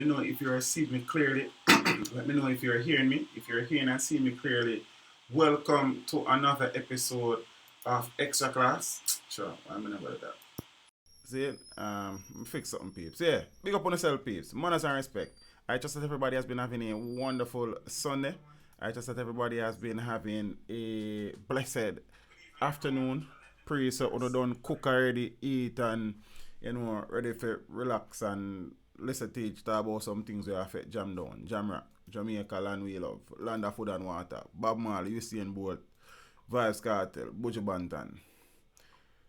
Let me know if you're seeing me clearly. Let me know if you're hearing me. If you're hearing and seeing me clearly, welcome to another episode of Extra Class. Sure, I'm gonna about that. See, fix something, peeps. Yeah, big up on yourself, peeps. Manners and respect. I trust that everybody has been having a wonderful Sunday. I trust that everybody has been having a blessed afternoon. Pray so you done cook already, eat and ready for relax and listen teach talk about some things that affect jam down, jam rock, Jamaica land we love, land of food and water, Bob Marley, Usain Bolt, Vibes Cartel, Buju Banton,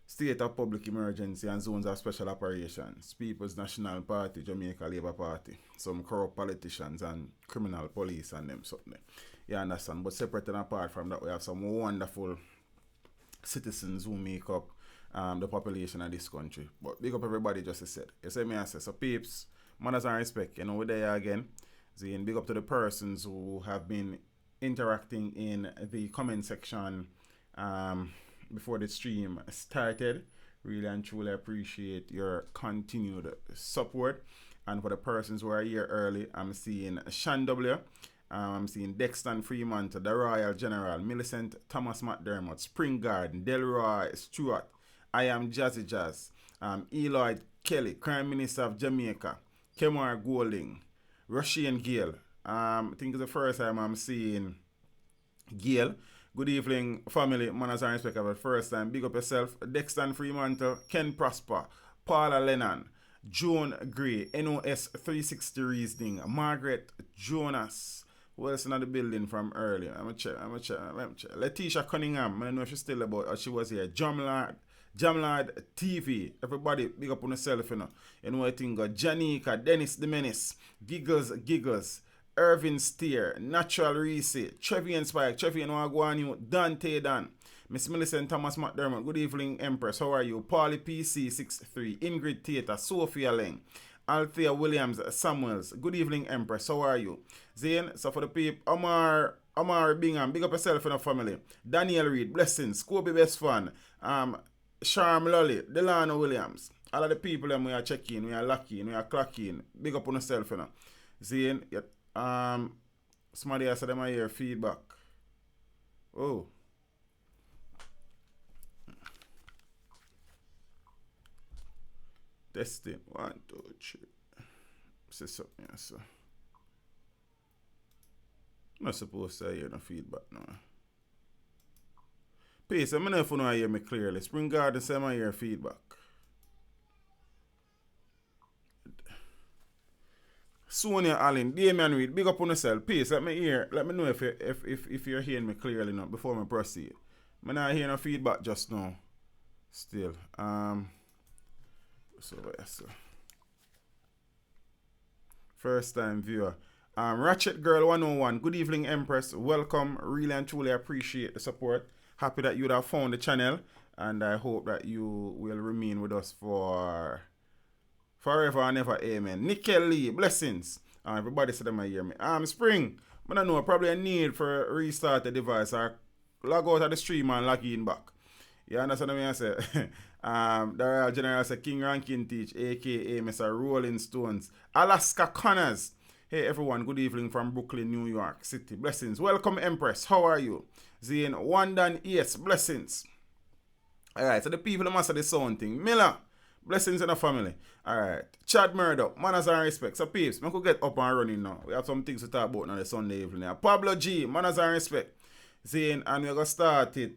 state of public emergency and zones of special operations, People's National Party, Jamaica Labour Party, some corrupt politicians and criminal police and them something. You understand? But separate and apart from that, we have some wonderful citizens who make up the population of this country. But big up everybody, just as I said. You see me, I say, so peeps, manners and respect, we're there again. Saying big up to the persons who have been interacting in the comment section before the stream started. Really and truly appreciate your continued support. And for the persons who are here early, I'm seeing Shan W. I'm seeing Dexton Fremont, the Royal General, Millicent Thomas McDermott, Spring Garden, Delroy Stewart, I Am Jazzy Jazz, Eloyd Kelly, Prime Minister of Jamaica, Kemar Golding, Russian Gale. I think it's the first time I'm seeing Gail. Good evening, family, manners and respect. For the first time, big up yourself. Dexton Fremantle, Ken Prosper, Paula Lennon, Joan Gray, NOS 360 Reasoning, Margaret Jonas. Who else in the building from earlier? I'm gonna check. Letitia Cunningham, I don't know if she's still about or she was here. Jamlad TV. Everybody big up on yourself, You know what I think? Janika, Dennis the Menace, Giggles. Irvin Steer, Natural Reese, Trevian Spike, Trevian Wagwanyu, Dante Dan, Miss Millicent Thomas McDermott, good evening Empress, how are you? Paulie PC63, Ingrid Theatre, Sophia Leng, Althea Williams Samuels, good evening Empress, how are you? Zane, so for the people, Omar Bingham, big up yourself and your family. Daniel Reed, blessings, Kobe Best Fan, Charm Lolly, Delano Williams, all of the people them we are checking, we are lucky, we are clocking, big up on yourself, Zane, somebody else said them I hear feedback. Oh. Testing. 1, 2, 3. Say something else. So. I'm not supposed to hear no feedback now. Peace, I'm not know if you know I hear me clearly. Spring Garden say I hear feedback. Sonia Allen, Damian Reed, big up on yourself. Peace, let me know if you're hearing me clearly now before I proceed. I'm not hearing no feedback just now. Still. So. First time viewer. Ratchet Girl 101, good evening Empress. Welcome. Really and truly appreciate the support. Happy that you have found the channel. And I hope that you will remain with us for forever and ever, amen. Nickel Lee, blessings. Everybody said them I hear me. Spring, I don't know, probably a need for restart the device or log out of the stream and log in back. You understand what I say? The Royal General said King Rankin Teach, aka Mr. Rolling Stones. Alaska Connors. Hey everyone, good evening from Brooklyn, New York City. Blessings. Welcome Empress, how are you? Zane, Wandan, yes, blessings. Alright, so the people must have the sound thing. Miller. Blessings in the family. Alright. Chad Murdoch. Manners and respect. So peeps, I could get up and running now. We have some things to talk about now the Sunday evening. Pablo G. Manners and respect. Saying, and we're going to start it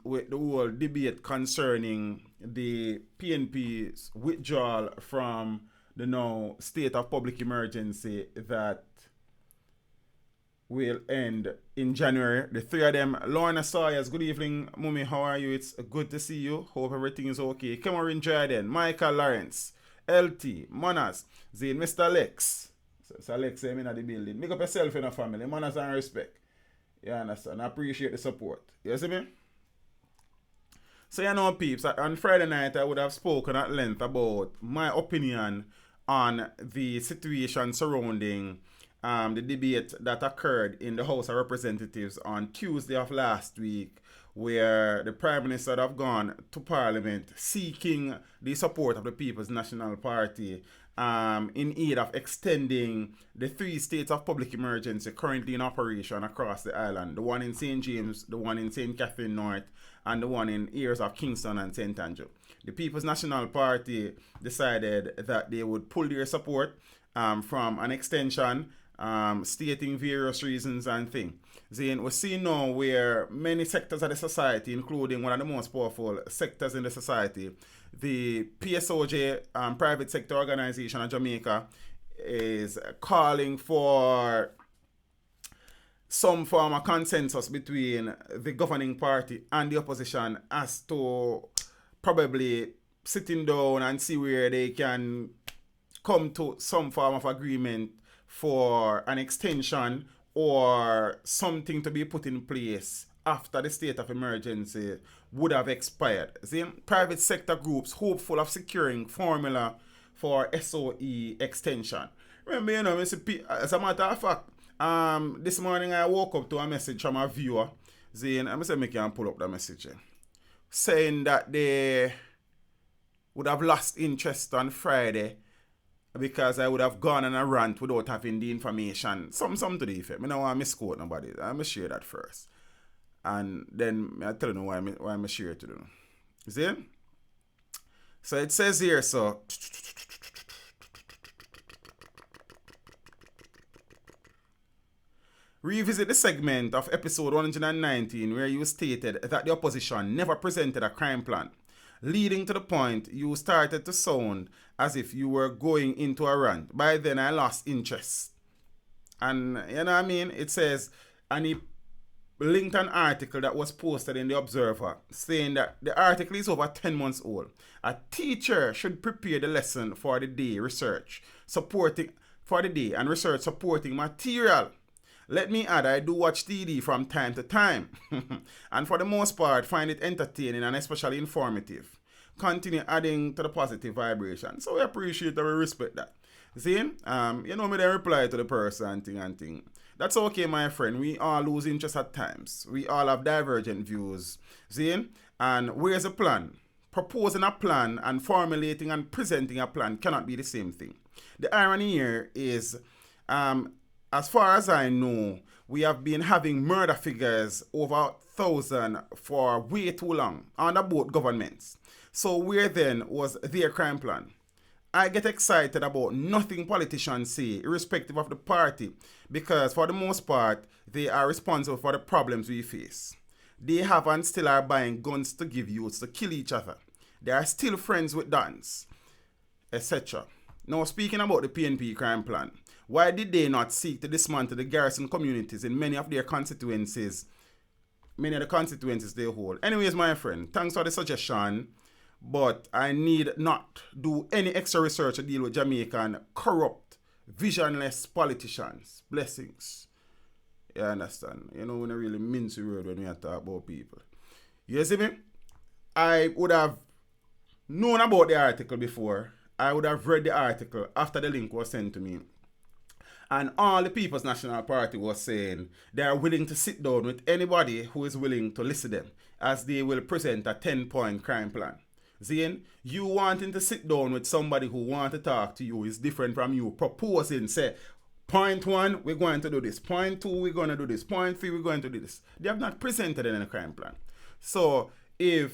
with the whole debate concerning the PNPs withdrawal from the now state of public emergency that will end in January. The three of them, Lorna Sawyers, good evening, Mummy, how are you? It's good to see you. Hope everything is okay. Cameron Jordan, Michael Lawrence, LT, Manas, Zane, Mr. Lex. So Lex, I'm in the building. Make up yourself in the family, manners and respect. You understand? I appreciate the support. You see me? So you know, peeps, on Friday night I would have spoken at length about my opinion on the situation surrounding the debate that occurred in the House of Representatives on Tuesday of last week, where the Prime Minister had gone to Parliament seeking the support of the People's National Party in aid of extending the 3 states of public emergency currently in operation across the island. The one in St. James, the one in St. Catherine North, and the one in areas of Kingston and St. Andrew. The People's National Party decided that they would pull their support from an extension, stating various reasons and things. Then we see now where many sectors of the society, including one of the most powerful sectors in the society, the PSOJ, private sector organization of Jamaica, is calling for some form of consensus between the governing party and the opposition as to probably sitting down and see where they can come to some form of agreement for an extension or something to be put in place after the state of emergency would have expired. The private sector groups hopeful of securing formula for SOE extension. Remember, as a matter of fact, this morning I woke up to a message from a viewer saying, I said, I can pull up the message, saying that they would have lost interest on Friday because I would have gone on a rant without having the information. Some to the effect. I don't want to misquote nobody. I'm going to share that first. And then I'll tell you why I'm going to share it to them. See? So it says here, so... Revisit the segment of episode 119 where you stated that the opposition never presented a crime plan, leading to the point you started to sound as if you were going into a rant. By then I lost interest. And you know what I mean? It says, and he linked an article that was posted in the Observer saying that the article is over 10 months old. A teacher should prepare the lesson for the day research supporting material. Let me add, I do watch TV from time to time and for the most part find it entertaining and especially informative. Continue adding to the positive vibration. So we appreciate and we respect that. See, you know me, they reply to the person and thing. That's okay, my friend. We all lose interest at times. We all have divergent views. See, and where's a plan? Proposing a plan and formulating and presenting a plan cannot be the same thing. The irony here is, as far as I know, we have been having murder figures over 1,000 for way too long under both governments. So where then was their crime plan? I get excited about nothing politicians say, irrespective of the party, because for the most part, they are responsible for the problems we face. They have and still are buying guns to give youths to kill each other. They are still friends with dons, etc. Now, speaking about the PNP crime plan, why did they not seek to dismantle the garrison communities in many of the constituencies they hold? Anyways, my friend, thanks for the suggestion, but I need not do any extra research to deal with Jamaican corrupt, visionless politicians. Blessings. You understand? You know, we don't really mince the word when we talk about people. You see me? I would have known about the article before. I would have read the article after the link was sent to me. And all the People's National Party was saying they are willing to sit down with anybody who is willing to listen to them, as they will present a 10-point crime plan. Zane, you wanting to sit down with somebody who want to talk to you is different from you proposing, say, point 1, we're going to do this. Point 2, we're going to do this. Point 3, we're going to do this. They have not presented any crime plan. So if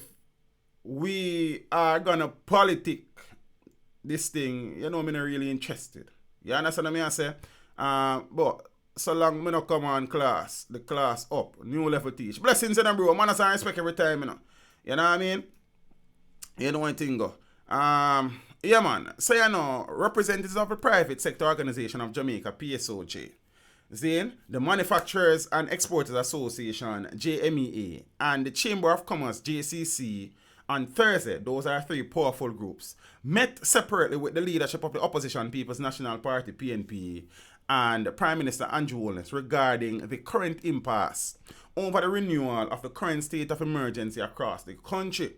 we are going to politic this thing, you know, I'm not really interested. You understand what I say? But so long me no come on class, the class up, new level teach. Blessings in them, bro. Man, I respect every time, you know. You know what I mean? You know one thing go. Yeah, man. So you know, representatives of the private sector organization of Jamaica, PSOJ, Zane, the Manufacturers and Exporters Association, JMEA, and the Chamber of Commerce, JCC, on Thursday, those are 3 powerful groups, met separately with the leadership of the opposition People's National Party, PNP, and Prime Minister Andrew Holness regarding the current impasse over the renewal of the current state of emergency across the country.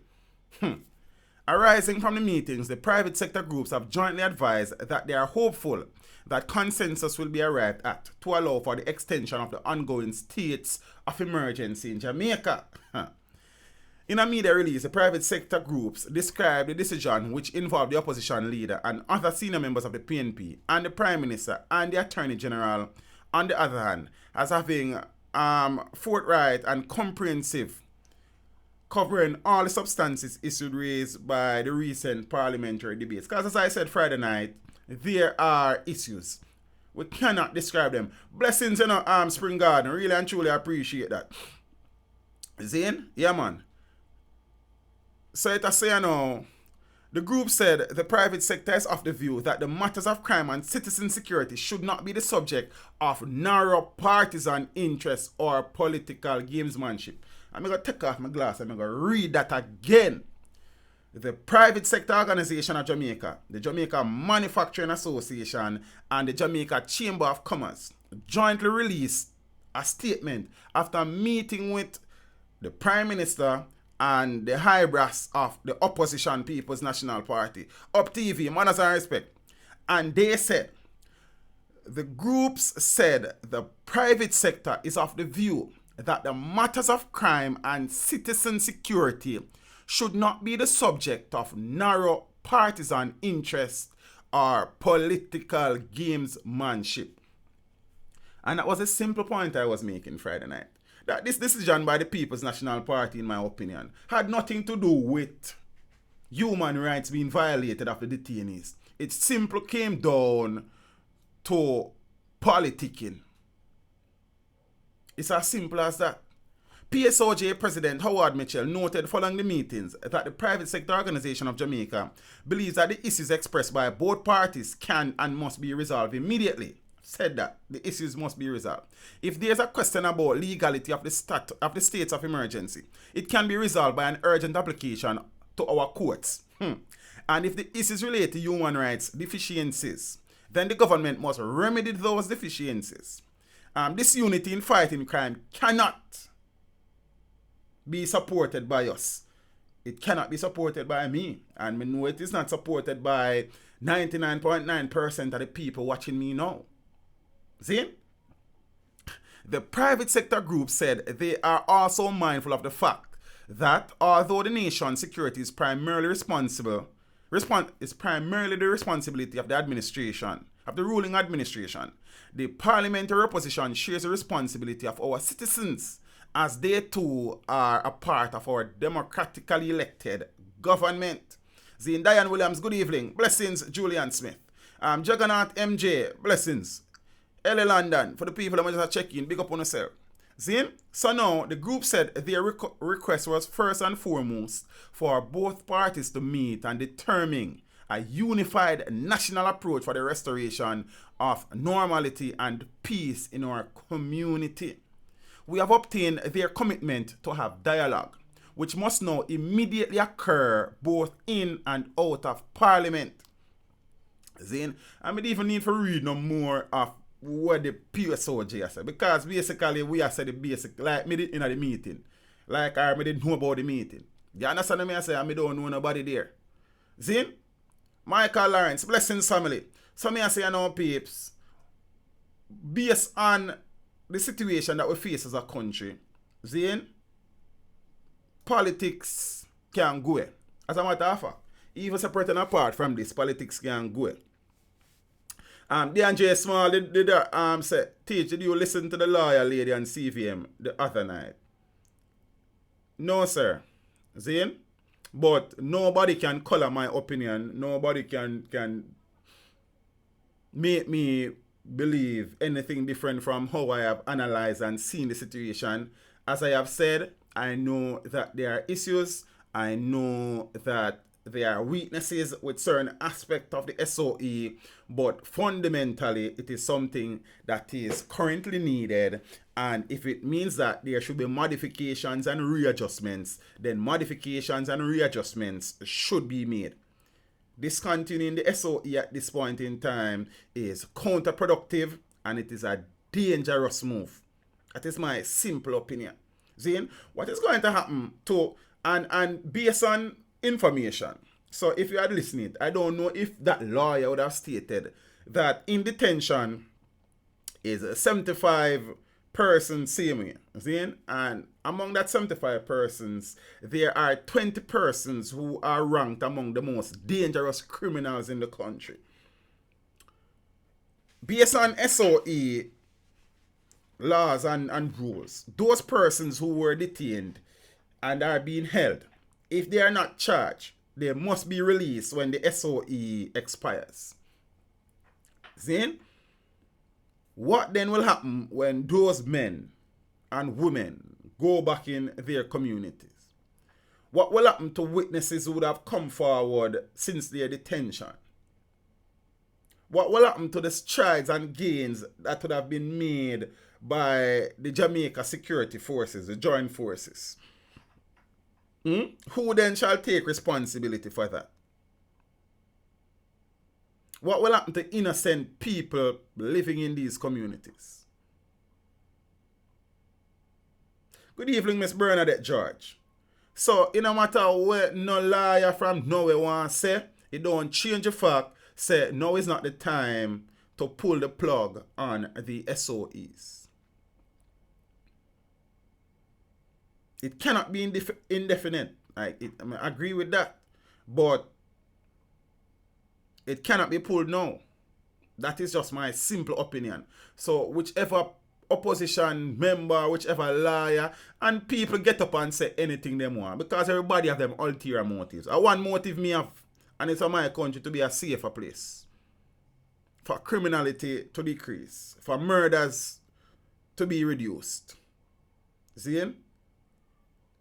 Arising from the meetings, the private sector groups have jointly advised that they are hopeful that consensus will be arrived at to allow for the extension of the ongoing states of emergency in Jamaica. In a media release, the private sector groups described the decision, which involved the opposition leader and other senior members of the PNP and the Prime Minister and the Attorney General, on the other hand, as having forthright and comprehensive, covering all the substances issues raised by the recent parliamentary debates. Because as I said Friday night, there are issues. We cannot describe them. Blessings, Spring Garden. Really and truly appreciate that. Zane? Yeah, man. So it say, the group said the private sector is of the view that the matters of crime and citizen security should not be the subject of narrow partisan interest or political gamesmanship. I'm going to take off my glass and I'm going to read that again. The private sector organization of Jamaica, the Jamaica Manufacturing Association, and the Jamaica Chamber of Commerce jointly released a statement after meeting with the Prime Minister and the high brass of the opposition People's National Party, Up TV, manners and respect. And they said, the groups said the private sector is of the view that the matters of crime and citizen security should not be the subject of narrow partisan interest or political gamesmanship. And that was a simple point I was making Friday night. That this decision by the People's National Party, in my opinion, had nothing to do with human rights being violated of the detainees. It simply came down to politicking. It's as simple as that. PSOJ President Howard Mitchell noted following the meetings that the private sector organization of Jamaica believes that the issues expressed by both parties can and must be resolved immediately. Said that the issues must be resolved. If there's a question about legality of the states of emergency, it can be resolved by an urgent application to our courts. And if the issues relate to human rights deficiencies, then the government must remedy those deficiencies. This unity in fighting crime cannot be supported by us. It cannot be supported by me. And we know it is not supported by 99.9% of the people watching me now. See? The private sector group said they are also mindful of the fact that although the nation's security is primarily the responsibility of the administration, of the ruling administration, the parliamentary opposition shares the responsibility of our citizens, as they too are a part of our democratically elected government. Zane Diane Williams, good evening. Blessings, Julian Smith. Juggernaut MJ, blessings. LA London, for the people that just check in, big up on yourself. See? So now, the group said their request was first and foremost for both parties to meet and determine a unified national approach for the restoration of normality and peace in our community. We have obtained their commitment to have dialogue, which must now immediately occur both in and out of Parliament. See? I don't even need to read no more of what the PSOJ said, because basically we have said the basic, like me did in the meeting, like I didn't know about the meeting. You understand me? I say I don't know nobody there. See? Michael Lawrence, blessings family. So me I say, peeps, based on the situation that we face as a country, see, politics can go. As a matter of fact, even separating apart from this, politics can go. DeAndre Small did say, Teach, did you listen to the lawyer lady on CVM the other night? No, sir. See? But nobody can color my opinion. Nobody can make me believe anything different from how I have analyzed and seen the situation. As I have said, I know that there are issues. I know that there are weaknesses with certain aspects of the SOE, but fundamentally it is something that is currently needed. And if it means that there should be modifications and readjustments, then modifications and readjustments should be made. Discontinuing the SOE at this point in time is counterproductive and it is a dangerous move. That is my simple opinion. Zane, what is going to happen to, and based on information. So if you had listened, I don't know if that lawyer would have stated that in detention is 75% persons same way. See? And among that 75 persons, there are 20 persons who are ranked among the most dangerous criminals in the country. Based on SOE laws and rules, those persons who were detained and are being held, if they are not charged, they must be released when the SOE expires. See? What then will happen when those men and women go back in their communities? What will happen to witnesses who would have come forward since their detention? What will happen to the strides and gains that would have been made by the Jamaica Security Forces, the Joint Forces? Who then shall take responsibility for that? What will happen to innocent people living in these communities? Good evening, Miss Bernadette George. So, no matter what no lawyer from nowhere want to say, it don't change the fact, say, now is not the time to pull the plug on the SOEs. It cannot be indefinite. I agree with that. But it cannot be pulled now. That is just my simple opinion. So whichever opposition member, whichever lawyer, and people get up and say anything they want, because everybody have them ulterior motives. One motive me have, and it's for my country to be a safer place, for criminality to decrease, for murders to be reduced. See?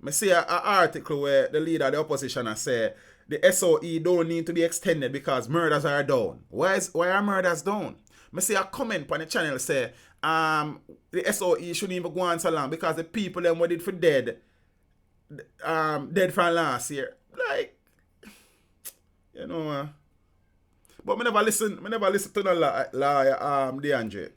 I see an article where the leader of the opposition has said the SOE don't need to be extended because murders are down. Why are murders down? I see a comment on the channel say the SOE shouldn't even go on so long because the people them were did for dead from last year. Like, you know, but I never listen to the lawyer DeAndre.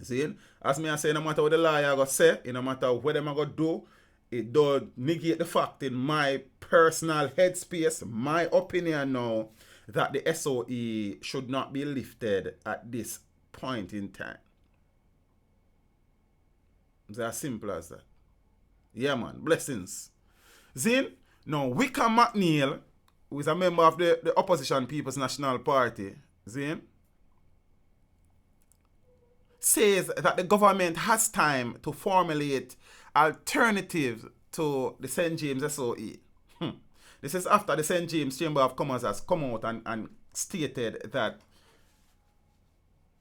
See? As me I say, no matter what the lawyer go say, no matter what them go do, it don't negate the fact in my personal headspace, my opinion now, that the SOE should not be lifted at this point in time. It's as simple as that. Yeah, man. Blessings. Zin, now Wickham McNeil, who is a member of the opposition People's National Party, Zin, says that the government has time to formulate alternatives to the St. James SOE. This is after the St. James Chamber of Commerce has come out and stated that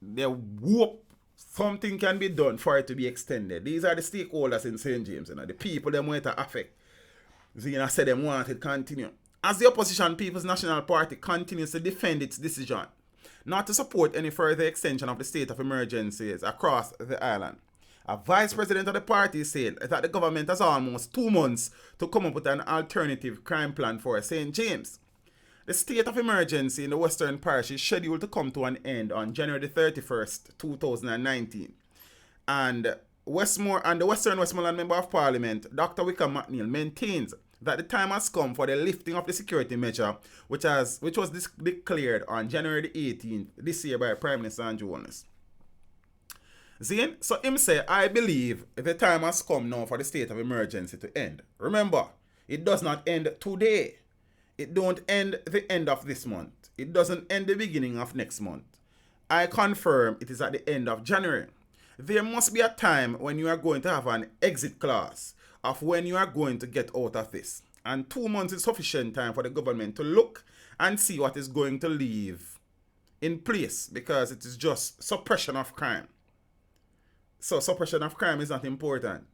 they hope something can be done for it to be extended. These are the stakeholders in St. James, the people them want to affect. Zina said they want it to continue. As the opposition People's National Party continues to defend its decision not to support any further extension of the state of emergencies across the island, a vice president of the party said that the government has almost 2 months to come up with an alternative crime plan for St. James. The state of emergency in the Western Parish is scheduled to come to an end on January 31st, 2019. And the Western Westmoreland Member of Parliament, Dr. Wickham McNeil, maintains that the time has come for the lifting of the security measure, which was declared on January 18th this year by Prime Minister Andrew Holness. Zane, so him say, I believe the time has come now for the state of emergency to end. Remember, it does not end today. It don't end the end of this month. It doesn't end the beginning of next month. I confirm it is at the end of January. There must be a time when you are going to have an exit clause of when you are going to get out of this. And 2 months is sufficient time for the government to look and see what is going to leave in place, because it is just suppression of crime. So suppression of crime is not important.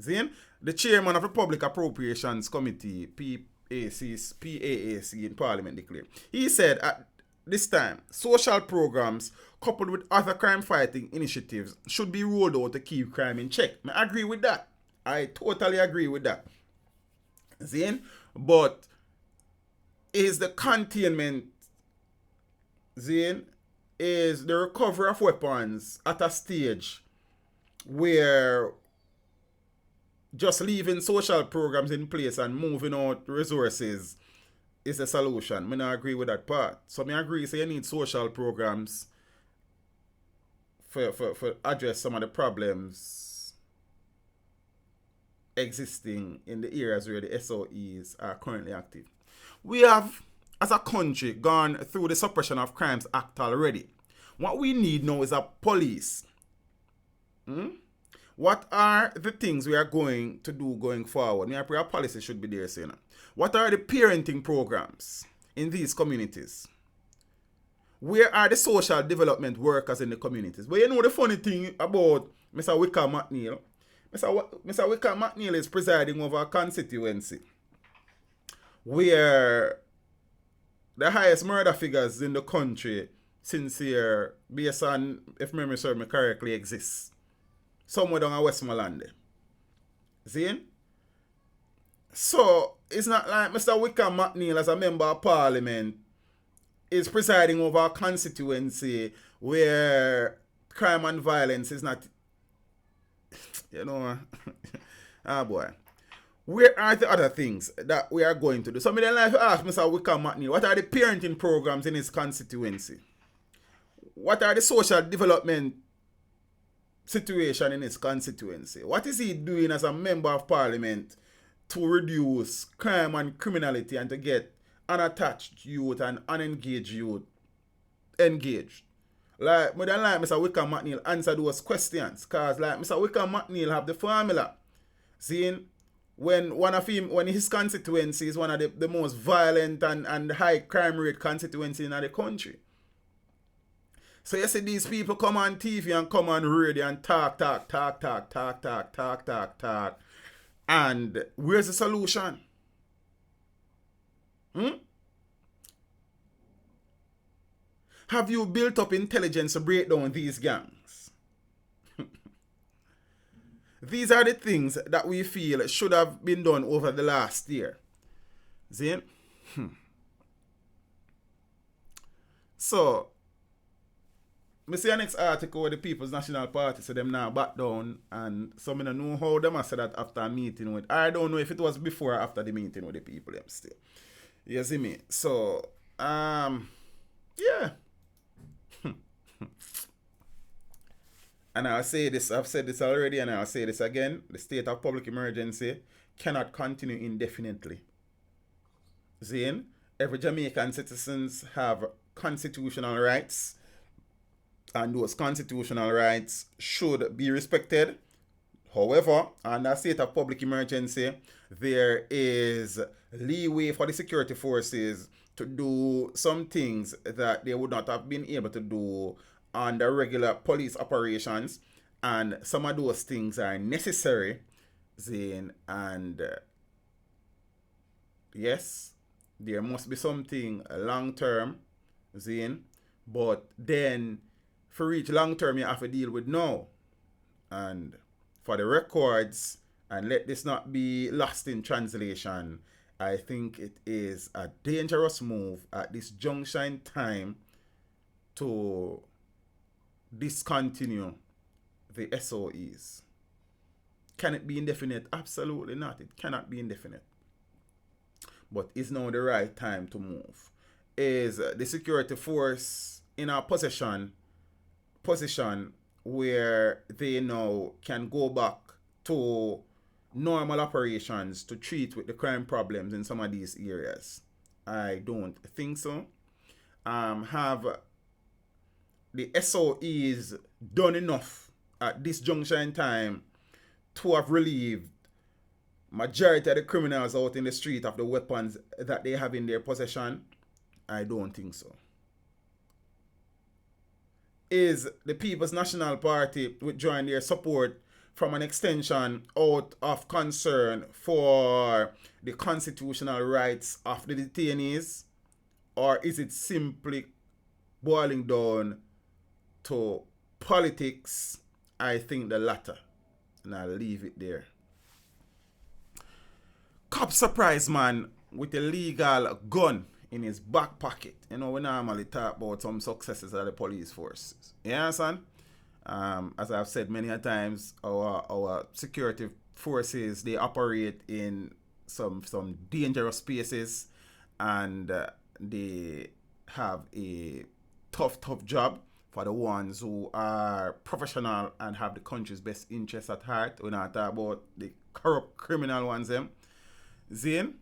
Zane, the chairman of the Public Appropriations Committee, PAAC in Parliament declared. He said at this time, social programs coupled with other crime fighting initiatives should be rolled out to keep crime in check. I agree with that. I totally agree with that. Zane, but is the containment, Zane, is the recovery of weapons at a stage where just leaving social programs in place and moving out resources is a solution? I don't agree with that part. So I agree, so you need social programs for address some of the problems existing in the areas where the SOEs are currently active. We have, as a country, gone through the Suppression of Crimes Act already. What we need now is a police. What are the things we are going to do going forward? Our policy should be there, saying. What are the parenting programs in these communities? Where are the social development workers in the communities? But you know the funny thing about Mr. Wickham McNeil? Mr. Wickham McNeil is presiding over a constituency where the highest murder figures in the country since here, based on, if memory serves me correctly, exists. Somewhere down in Westmoreland. See? So, it's not like Mr. Wickham McNeil, as a member of parliament, is presiding over a constituency where crime and violence is not, boy. Where are the other things that we are going to do? So, I then like to ask Mr. Wickham McNeil, what are the parenting programs in his constituency? What are the social development situation in his constituency? What is he doing as a member of parliament to reduce crime and criminality and to get unattached youth and unengaged youth engaged? Like, more than like Mr. Wickham McNeil answer those questions, because like Mr. Wickham McNeil have the formula. Seeing when his constituency is one of the most violent and high crime rate constituency in the country. So you see these people come on TV and come on radio and talk. And where's the solution? Have you built up intelligence to break down these gangs? These are the things that we feel should have been done over the last year. See? So, I see the next article where the People's National Party say them now back down, and some don't know how them I said that after a meeting with. I don't know if it was before or after the meeting with the people them still. You see me? So, yeah. And I'll say this, I've said this already and I'll say this again. The state of public emergency cannot continue indefinitely. Zane, every Jamaican citizens have constitutional rights, and those constitutional rights should be respected. However, under a state of public emergency, there is leeway for the security forces to do some things that they would not have been able to do under regular police operations, and some of those things are necessary, Zane, and yes, there must be something long term, Zane, but then for reach long term you have to deal with now. And for the records, and let this not be lost in translation, I think it is a dangerous move at this juncture in time to discontinue the SOEs. Can it be indefinite? Absolutely not. It cannot be indefinite. But is now the right time to move? Is the security force in a position where they now can go back to normal operations to treat with the crime problems in some of these areas? I don't think so. Have the SOEs done enough at this juncture in time to have relieved majority of the criminals out in the street of the weapons that they have in their possession? I don't think so. Is the People's National Party withdrawing their support from an extension out of concern for the constitutional rights of the detainees? Or is it simply boiling down to politics? I think the latter. And I'll leave it there. Cop surprise man with a legal gun in his back pocket. You know, we normally talk about some successes of the police forces. You understand? As I've said many a times, our security forces, they operate in some dangerous spaces, and they have a tough job for the ones who are professional and have the country's best interests at heart. We're not talking about the corrupt criminal ones, them. Zane?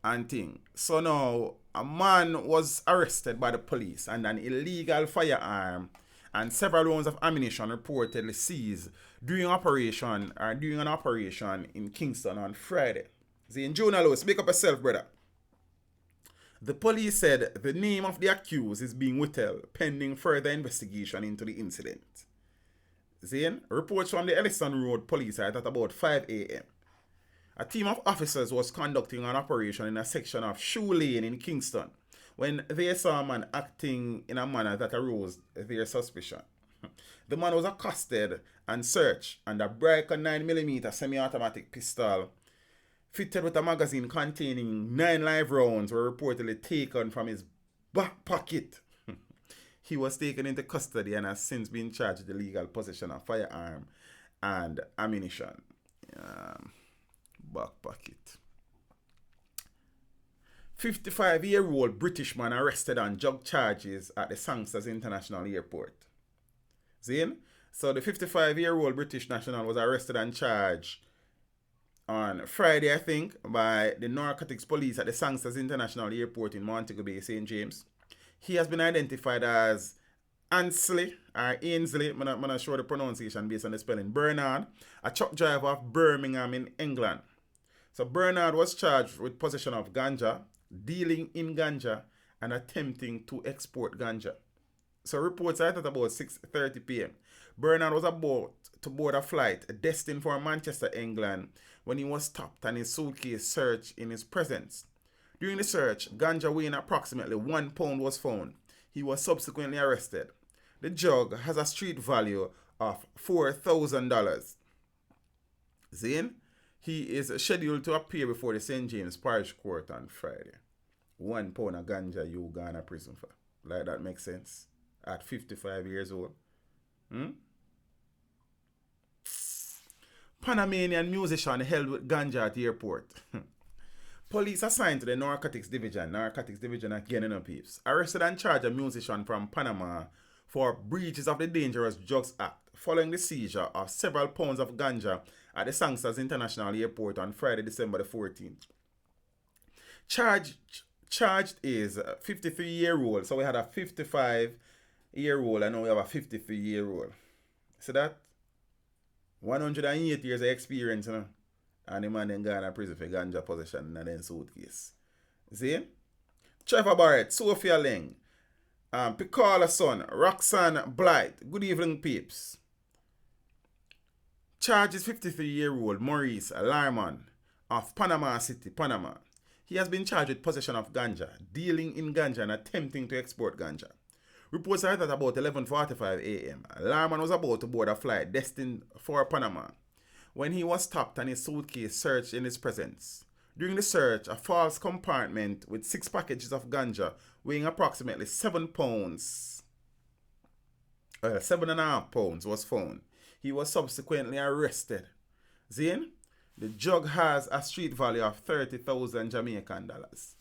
And thing. So now, a man was arrested by the police and an illegal firearm and several rounds of ammunition reportedly seized during an operation in Kingston on Friday. Zane, Jonah, speak up yourself, brother. The police said the name of the accused is being withheld pending further investigation into the incident. Zane, reports from the Ellison Road police at about 5 a.m. A team of officers was conducting an operation in a section of Shoe Lane in Kingston when they saw a man acting in a manner that aroused their suspicion. The man was accosted and searched, and a Bricker 9mm semi-automatic pistol fitted with a magazine containing 9 live rounds were reportedly taken from his back pocket. He was taken into custody and has since been charged with illegal possession of firearm and ammunition. Back pocket. 55-year-old British man arrested on drug charges at the Sangsters International Airport. Zane? So the 55-year-old British national was arrested and charged on Friday, I think, by the narcotics police at the Sangsters International Airport in Montego Bay, St. James. He has been identified as Ainsley, I'm not sure the pronunciation based on the spelling, Bernard, a truck driver of Birmingham in England. So Bernard was charged with possession of ganja, dealing in ganja, and attempting to export ganja. So reports are at about 6:30 p.m. Bernard was about to board a flight destined for Manchester, England, when he was stopped and his suitcase searched in his presence. During the search, ganja weighing approximately 1 pound was found. He was subsequently arrested. The drug has a street value of $4,000. Zane, he is scheduled to appear before the St. James Parish Court on Friday. 1 pound of ganja you gone to prison for. Like that makes sense? At 55 years old. Panamanian musician held with ganja at the airport. Police assigned to the Narcotics Division again in peeps, arrested and charged a musician from Panama for breaches of the Dangerous Drugs Act following the seizure of several pounds of ganja at the Sangsters International Airport on Friday, December the 14th. Charged is a 53-year-old, so we had a 55-year-old and now we have a 53-year-old. See that? 108 years of experience, you know? And the man then gone to prison for ganja possession and then suitcase. See? Trevor Barrett, Sophia Ling, Picala's son, Roxanne Blight. Good evening, peeps. Charges 53-year-old Maurice Lyman of Panama City, Panama. He has been charged with possession of ganja, dealing in ganja, and attempting to export ganja. Reports are that about 11:45 a.m., Lyman was about to board a flight destined for Panama when he was stopped and his suitcase searched in his presence. During the search, a false compartment with 6 packages of ganja weighing approximately 7 pounds, 7.5 pounds was found. He was subsequently arrested. Zane, the drug has a street value of 30,000 Jamaican dollars.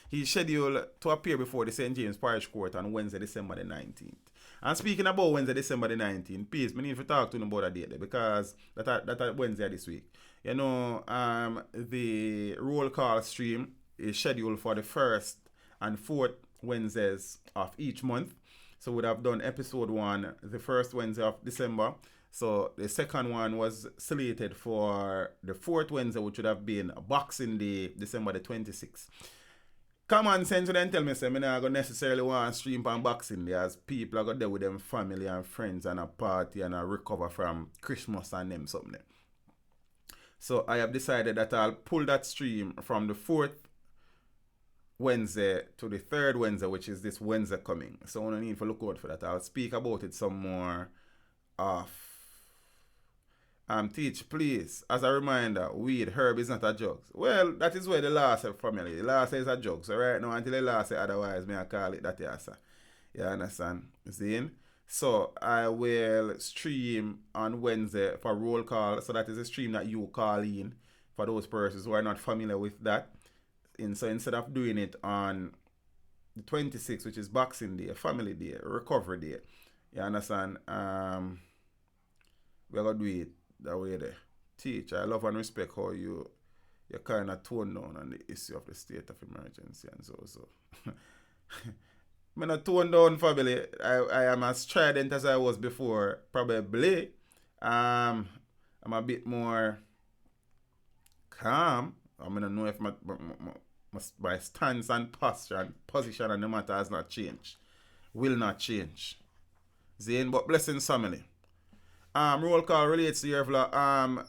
He is scheduled to appear before the St. James Parish Court on Wednesday, December the 19th. And speaking about Wednesday, December the 19th, please, I need to talk to him about a date because that Wednesday this week. You know, the roll call stream is scheduled for the 1st and 4th Wednesdays of each month. So we'd have done episode 1 the 1st Wednesday of December. So the second one was slated for the 4th Wednesday, which would have been Boxing Day, December the 26th. Common sense would then tell me, say, I'm not going to necessarily want to stream on Boxing Day as people are going there with them family and friends and a party and a recover from Christmas and them something. So I have decided that I'll pull that stream from the 4th Wednesday to the 3rd Wednesday, which is this Wednesday coming. So I don't need to look out for that. I'll speak about it some more off. Teach, please, as a reminder, weed, herb is not a drug. Well, that is where the law says family. The law says a drug. So right now, until the law says otherwise, may I call it that, yes, sir. You understand? Zine? So I will stream on Wednesday for roll call. So that is a stream that you call in for those persons who are not familiar with that. And so instead of doing it on the 26th, which is Boxing Day, Family Day, Recovery Day. You understand? We're gonna do it that way there. Teach, I love and respect how you kind of tone down on the issue of the state of emergency and so. I'm not tone down, family. I am as strident as I was before, probably. I'm a bit more calm. I don't know if my stance and posture and position and the matter has not changed. Will not change. Zane, but blessings, family. Roll call relates to your vlog.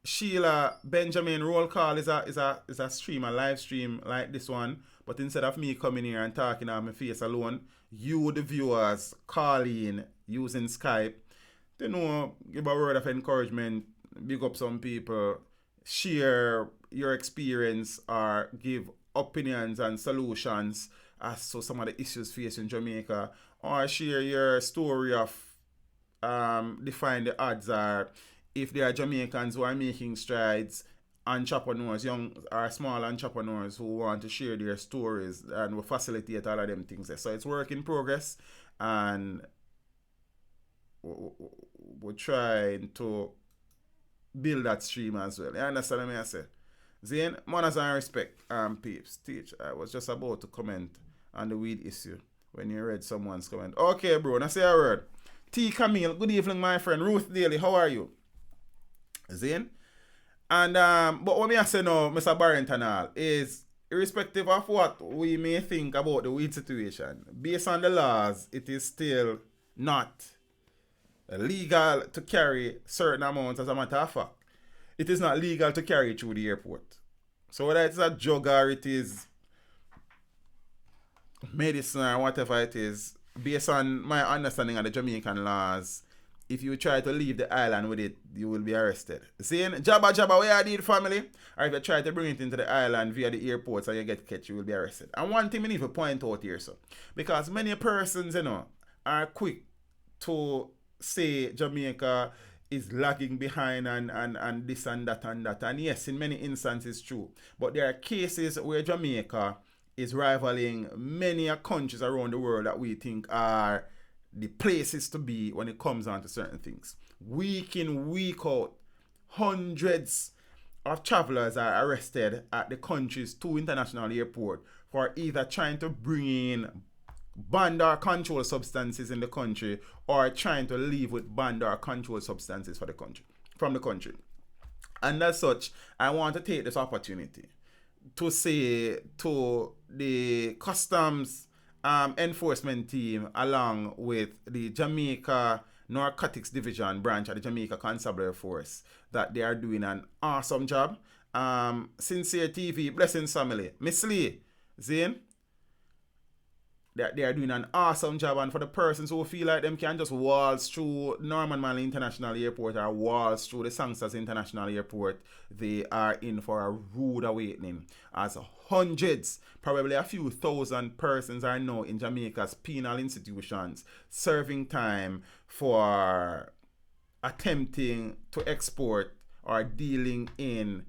Sheila Benjamin, roll call is a stream, a live stream like this one. But instead of me coming here and talking on my face alone, you, the viewers, call in using Skype. You know, give a word of encouragement, big up some people, share your experience, or give opinions and solutions as to some of the issues facing Jamaica, or share your story of define the odds, are if there are Jamaicans who are making strides, entrepreneurs, young or small entrepreneurs who want to share their stories, and will facilitate all of them things. So it's work in progress, and we're trying to build that stream as well. You understand what I say? Zane, manners and respect, peeps. Teach, I was just about to comment on the weed issue when you read someone's comment. Okay, bro, now say a word. T. Camille, good evening, my friend. Ruth Daly, how are you? Zane? And, but what I say now, Mr. Barrington, all, is irrespective of what we may think about the weed situation, based on the laws, it is still not legal to carry certain amounts. As a matter of fact, it is not legal to carry it through the airport. So whether it's a drug or it is medicine or whatever it is, based on my understanding of the Jamaican laws, if you try to leave the island with it, you will be arrested. Saying Jabba, where I did, family? Or if you try to bring it into the island via the airports and you get catch, you will be arrested. And one thing we need to point out here, so, because many persons, are quick to say Jamaica is lagging behind and this and that and that. And yes, in many instances true. But there are cases where Jamaica is rivaling many countries around the world that we think are the places to be when it comes on to certain things. Week in, week out, hundreds of travelers are arrested at the country's two international airports for either trying to bring in banned or controlled substances in the country, or trying to leave with banned or controlled substances for the country, from the country. And as such, I want to take this opportunity to say to the customs enforcement team, along with the Jamaica Narcotics Division branch of the Jamaica Constabulary Force, that they are doing an awesome job. Sincere TV, blessings family. Miss Lee, Zane, they are doing an awesome job. And for the persons who feel like them can just waltz through Norman Manley International Airport or waltz through the Sangsters International Airport, they are in for a rude awakening, as hundreds, probably a few thousand persons are now in Jamaica's penal institutions serving time for attempting to export or dealing in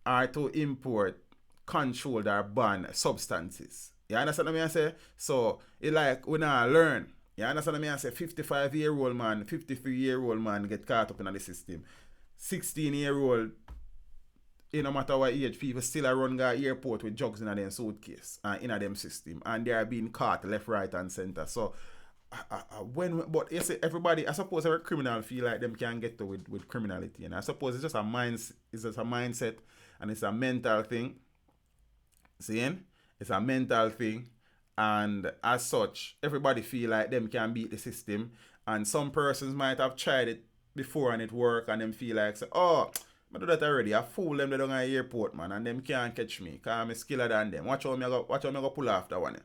or to import controlled or banned substances. You understand what I say? So, it like, we now learn. You understand what I say? 55-year-old man, 53-year-old man get caught up in the system. 16-year-old, no matter what age, people still are run the airport with drugs in their suitcase and in them system. And they are being caught left, right, and center. So, but you see, everybody, I suppose every criminal feel like them can get to with criminality. And I suppose it's just a mindset, and it's a mental thing. Seeing? It's a mental thing, and as such, everybody feel like them can beat the system, and some persons might have tried it before and it work, and them feel like, say, oh, I do that already. I fool them down at the airport, man, and them can't catch me, because I'm skiller than them. Watch how me go pull off that one.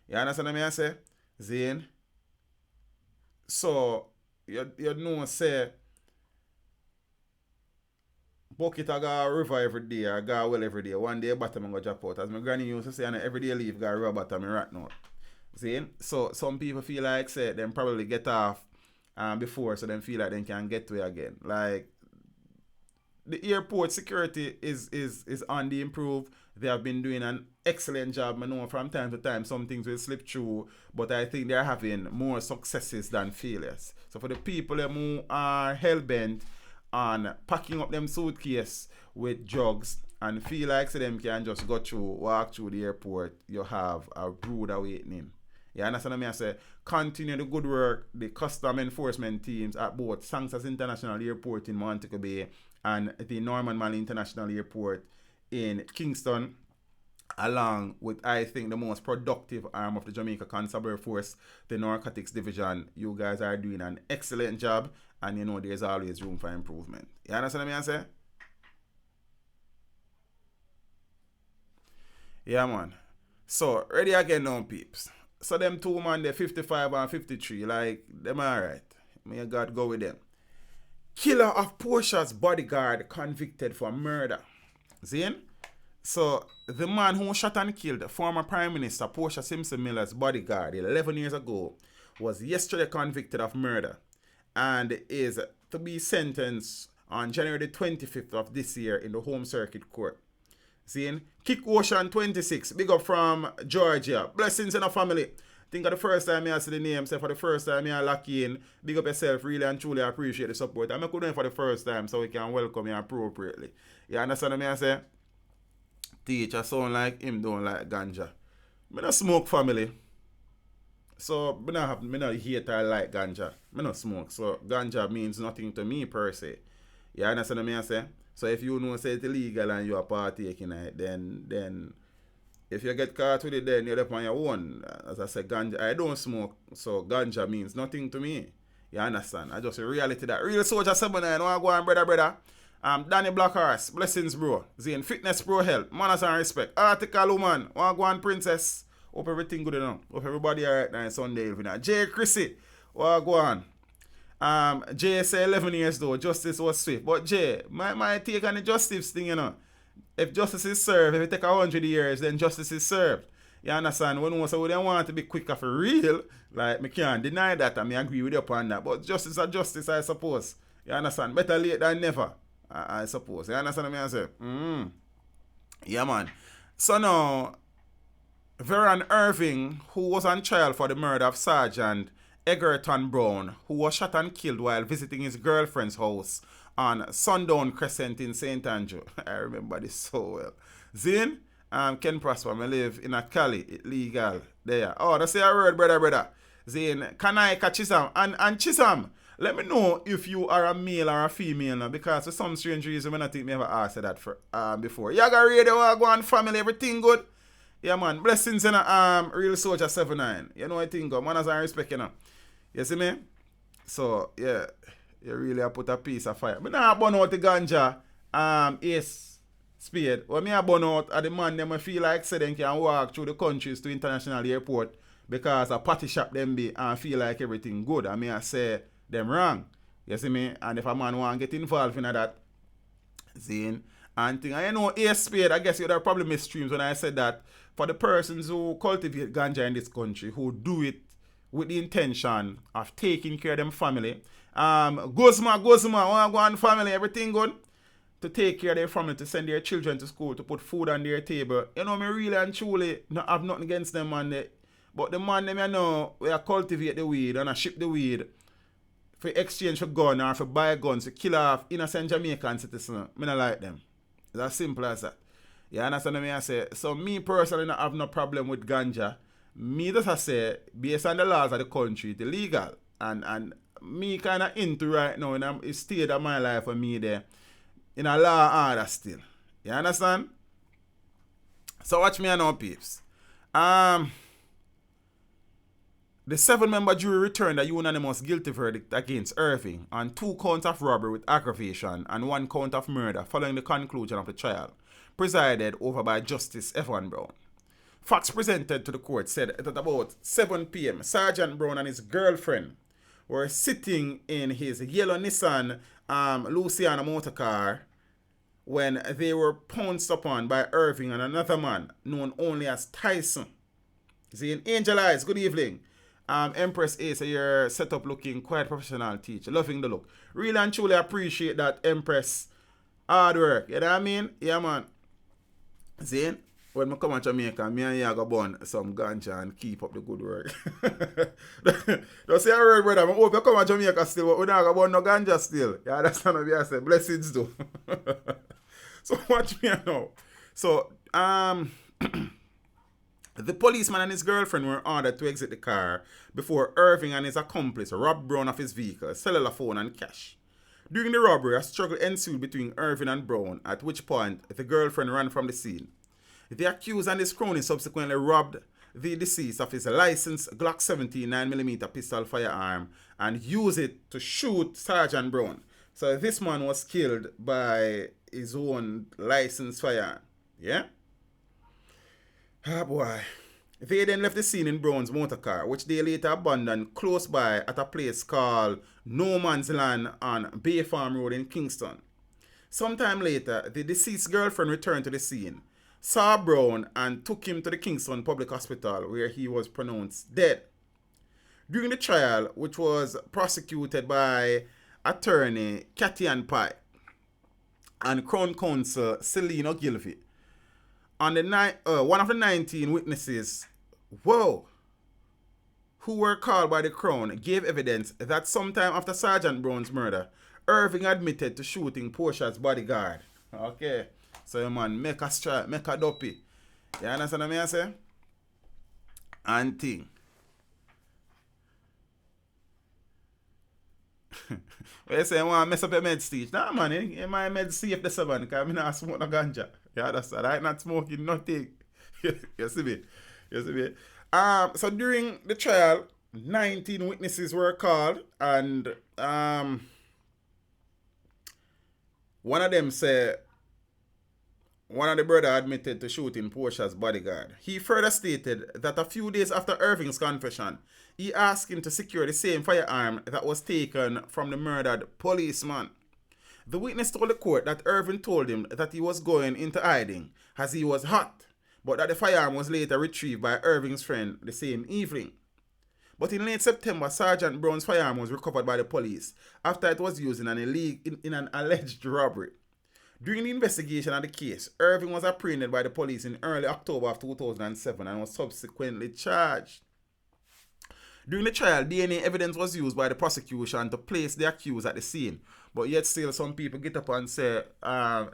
You understand what I say? Zane? So, you know, say, bucket I go river every day, I go well every day. One day bottom and go drop out. As my granny used to say, and every day leave, go river bottom and rat out. See? So some people feel like say them probably get off before, so them feel like they can get to it again. Like the airport security is on the improve. They have been doing an excellent job. I know from time to time some things will slip through, but I think they're having more successes than failures. So for the people who are hell-bent on packing up them suitcase with drugs and feel like so them can just walk through the airport, you have a brood awaiting. You understand what I say? Continue the good work, the custom enforcement teams at both Sanctus International Airport in Montego Bay and the Norman Manley International Airport in Kingston, along with, I think, the most productive arm of the Jamaica Constabulary Force, the Narcotics Division. You guys are doing an excellent job, and you know there's always room for improvement. You understand what I say? Yeah, man. So, ready again now, peeps. So, them two man, they're 55 and 53, like, them alright. May God go with them. Killer of Portia's bodyguard convicted for murder. Zane? So, the man who shot and killed former Prime Minister Portia Simpson Miller's bodyguard 11 years ago was yesterday convicted of murder and is to be sentenced on January 25th of this year in the Home Circuit Court. Seeing Kick Ocean 26, big up from Georgia. Blessings in a family. Think of the first time I see the name, say for the first time I lock in. Big up yourself, really and truly appreciate the support. I'm not doing for the first time so we can welcome you appropriately. You understand what I say? Teacher sound like him don't like ganja. I don't smoke family. So I don't hate or like ganja. I don't smoke. So ganja means nothing to me per se. You understand what I say? So if you know say it's illegal and you are partaking it, then if you get caught with it, then you're up on your own. As I said, ganja, I don't smoke, so ganja means nothing to me. You understand? I just a reality that real soldier 79, no go on, brother. Danny Blackhorse, blessings, bro. Zane, fitness, bro, health, manners and respect. Article woman, want go on, princess. Hope everything good enough. Hope everybody alright now Sunday evening. Jay Chrissy, want go on. Jay say 11 years though, justice was swift. But Jay, my take on the justice thing, you know. If justice is served, if it take 100 years, then justice is served. You understand? When we say we don't want to be quicker for real, like, me can't deny that, and I agree with you upon that. But justice is justice, I suppose. You understand? Better late than never, I suppose. You understand what I say? Yeah, man. So now, Veron Irving, who was on trial for the murder of Sergeant Egerton Brown, who was shot and killed while visiting his girlfriend's house on Sundown Crescent in St. Andrew. I remember this so well. Zane, Ken Prosper, I live in a Cali, legal. There. Oh, that's a word, brother. Zane, Kanaika Chisholm. And Chisholm, let me know if you are a male or a female now, because for some strange reason, I don't think me ever asked that for before. Yaga Radio, go on family, everything good? Yeah, man. Blessings in a Real Soldier 79. You know what I think, manners and respect, you know. You see me? So, yeah. You really put a piece of fire. But now I burn out the ganja, Ace Spade. When I burn out at the man, them feel like say they can walk through the countries to international airport because a party shop them be and feel like everything good. I mean, I say them wrong. You see me? And if a man want to get involved in that, Zane, and thing. And you know, Ace Spade, I guess you would have probably missed streams when I said that for the persons who cultivate ganja in this country, who do it with the intention of taking care of them family, Guzma, want to go on family, everything good? To take care of their family, to send their children to school, to put food on their table. You know, me really and truly not have nothing against them, man. But the man, them, you know, we cultivate the weed and ship the weed for exchange for gun or for buy guns to kill off innocent Jamaican citizens. I don't like them. It's as simple as that. You understand what I say? So me personally not have no problem with ganja. Me just I say, based on the laws of the country, it's illegal. And me kind of into right now in a state of my life for me there in a law order still. You understand? So watch me now, peeps. The 7-member jury returned a unanimous guilty verdict against Irving on 2 counts of robbery with aggravation and 1 count of murder following the conclusion of the trial, presided over by Justice Evan Brown. Facts presented to the court said that at about 7 p.m., Sergeant Brown and his girlfriend were sitting in his yellow Nissan Luciana motor car when they were pounced upon by Irving and another man known only as Tyson. See, in Angel Eyes, good evening. Empress A, so you're set up looking quite professional teacher. Loving the look. Really and truly appreciate that, Empress. Hard work. You know what I mean? Yeah, man. See, when I come to Jamaica, me and you go burn some ganja and keep up the good work. Don't say a word, brother. I hope you come to Jamaica still, but we not go burn no ganja still. You understand what I say? Blessings do. So watch me now. So, the policeman and his girlfriend were ordered to exit the car before Irving and his accomplice robbed Brown of his vehicle, cellular phone, and cash. During the robbery, a struggle ensued between Irving and Brown, at which point the girlfriend ran from the scene. The accused and his crony subsequently robbed the deceased of his licensed Glock 17 9mm pistol firearm and used it to shoot Sergeant Brown. So this man was killed by his own licensed firearm. Yeah? Ah, boy. They then left the scene in Brown's motor car, which they later abandoned close by at a place called No Man's Land on Bay Farm Road in Kingston. Sometime later, the deceased girlfriend returned to the scene, saw Brown, and took him to the Kingston Public Hospital, where he was pronounced dead. During the trial, which was prosecuted by attorney Cathy Pye and Crown Counsel Celine Ogilvie, on the one of the 19 witnesses, who were called by the Crown, gave evidence that sometime after Sergeant Brown's murder, Irving admitted to shooting Portia's bodyguard. Okay, so man, make a strike, make a dopey. You understand what I say? And thing. When you say you want to mess up your med stage, nah man, you my med safe the 7 because I not smoke no ganja. You understand? I not smoking nothing. You see me? You see me? So during the trial, 19 witnesses were called, and one of them said one of the brother admitted to shooting Portia's bodyguard. He further stated that a few days after Irving's confession, he asked him to secure the same firearm that was taken from the murdered policeman. The witness told the court that Irving told him that he was going into hiding as he was hot, but that the firearm was later retrieved by Irving's friend the same evening. But in late September, Sergeant Brown's firearm was recovered by the police after it was used in an alleged robbery. During the investigation of the case, Irving was apprehended by the police in early October of 2007 and was subsequently charged. During the trial, DNA evidence was used by the prosecution to place the accused at the scene, but yet still some people get up and say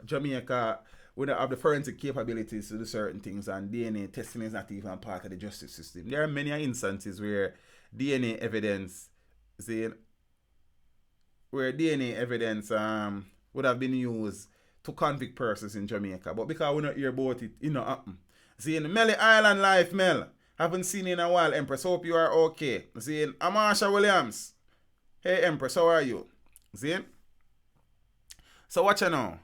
Jamaica we don't have the forensic capabilities to do certain things, and DNA testing is not even part of the justice system. There are many instances where DNA evidence would have been used to convict persons in Jamaica, but because we not hear about it, it not happen. See, in Melly Island life, Mel, haven't seen you in a while, Empress. Hope you are okay. See, I'm Marsha Williams. Hey, Empress, how are you? See? So watch you now.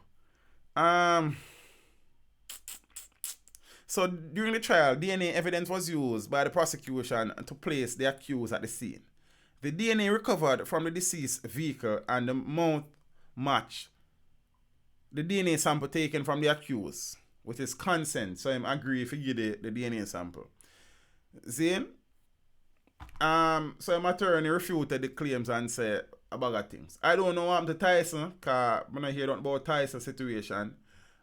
So during the trial, DNA evidence was used by the prosecution to place the accused at the scene. The DNA recovered from the deceased vehicle and the mouth matched the DNA sample taken from the accused with his consent. So I'm agree if you give the DNA sample. Zane, so my attorney refuted the claims and said a bag of things. I don't know what happened to Tyson, because I don't hear about Tyson's situation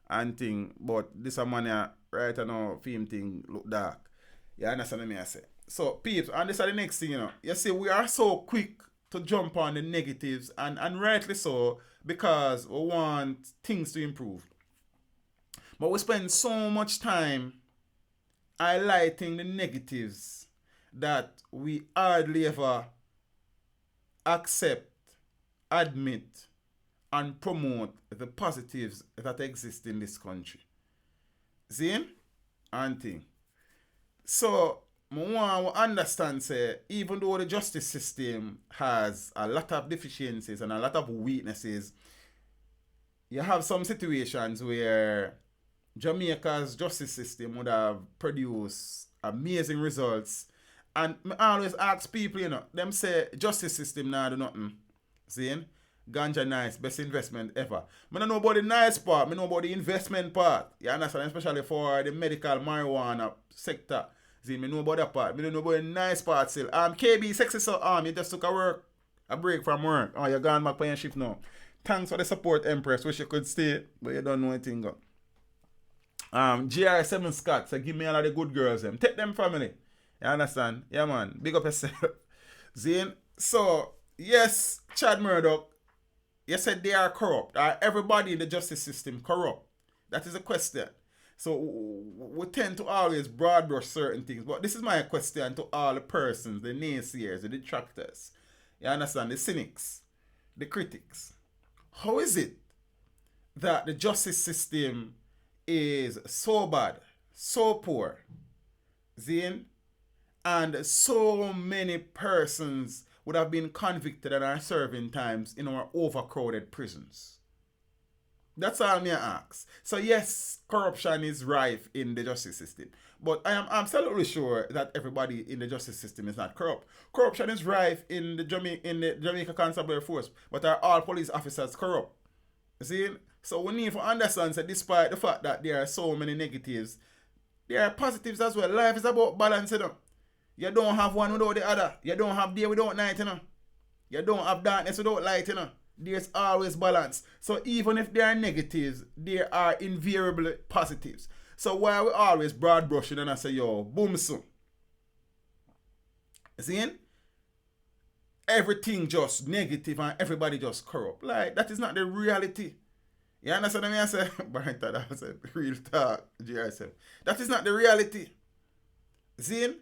and thing, but this a man right now, film thing look dark. You understand what I say? So, peeps, and this is the next thing, You see, we are so quick to jump on the negatives, and rightly so, because we want things to improve. But we spend so much time highlighting the negatives that we hardly ever accept, admit, and promote the positives that exist in this country. See? And thing. So, I want to understand, say, even though the justice system has a lot of deficiencies and a lot of weaknesses, you have some situations where Jamaica's justice system would have produced amazing results. And I always ask people, them say justice system now do nothing. See? Ganja nice, best investment ever. I don't know about the nice part, I know about the investment part. You understand? Especially for the medical marijuana sector. See, I know about that part. I don't know about the nice part still. KB, sexy so you just took a break from work. Oh, you're gone back playing shift now. Thanks for the support, Empress. Wish you could stay, but you don't know anything. GR7 Scott, so give me all of the good girls them. Take them family. You understand? Yeah man. Big up yourself. Zane. So, yes, Chad Murdoch, you said they are corrupt. Are everybody in the justice system corrupt? That is a question. So we tend to always broad brush certain things. But this is my question to all the persons, the naysayers, the detractors. You understand? The cynics, the critics. How is it that the justice system is so bad, so poor, Zane, and so many persons would have been convicted and are serving times in our overcrowded prisons? That's all me ask. So yes, corruption is rife in the justice system. But I am absolutely sure that everybody in the justice system is not corrupt. Corruption is rife in the Jamaica Constabulary Force, but are all police officers corrupt? See? So we need to understand that despite the fact that there are so many negatives, there are positives as well. Life is about balance, you know. You don't have one without the other. You don't have day without night, you know. You don't have darkness without light, you know. There's always balance. So even if there are negatives, there are invariably positives. So why we always broad brushing and I say, yo, boom soon. See? Everything just negative and everybody just corrupt. Like, that is not the reality. You understand what I say? But that was a real talk, GR7. That is not the reality. See?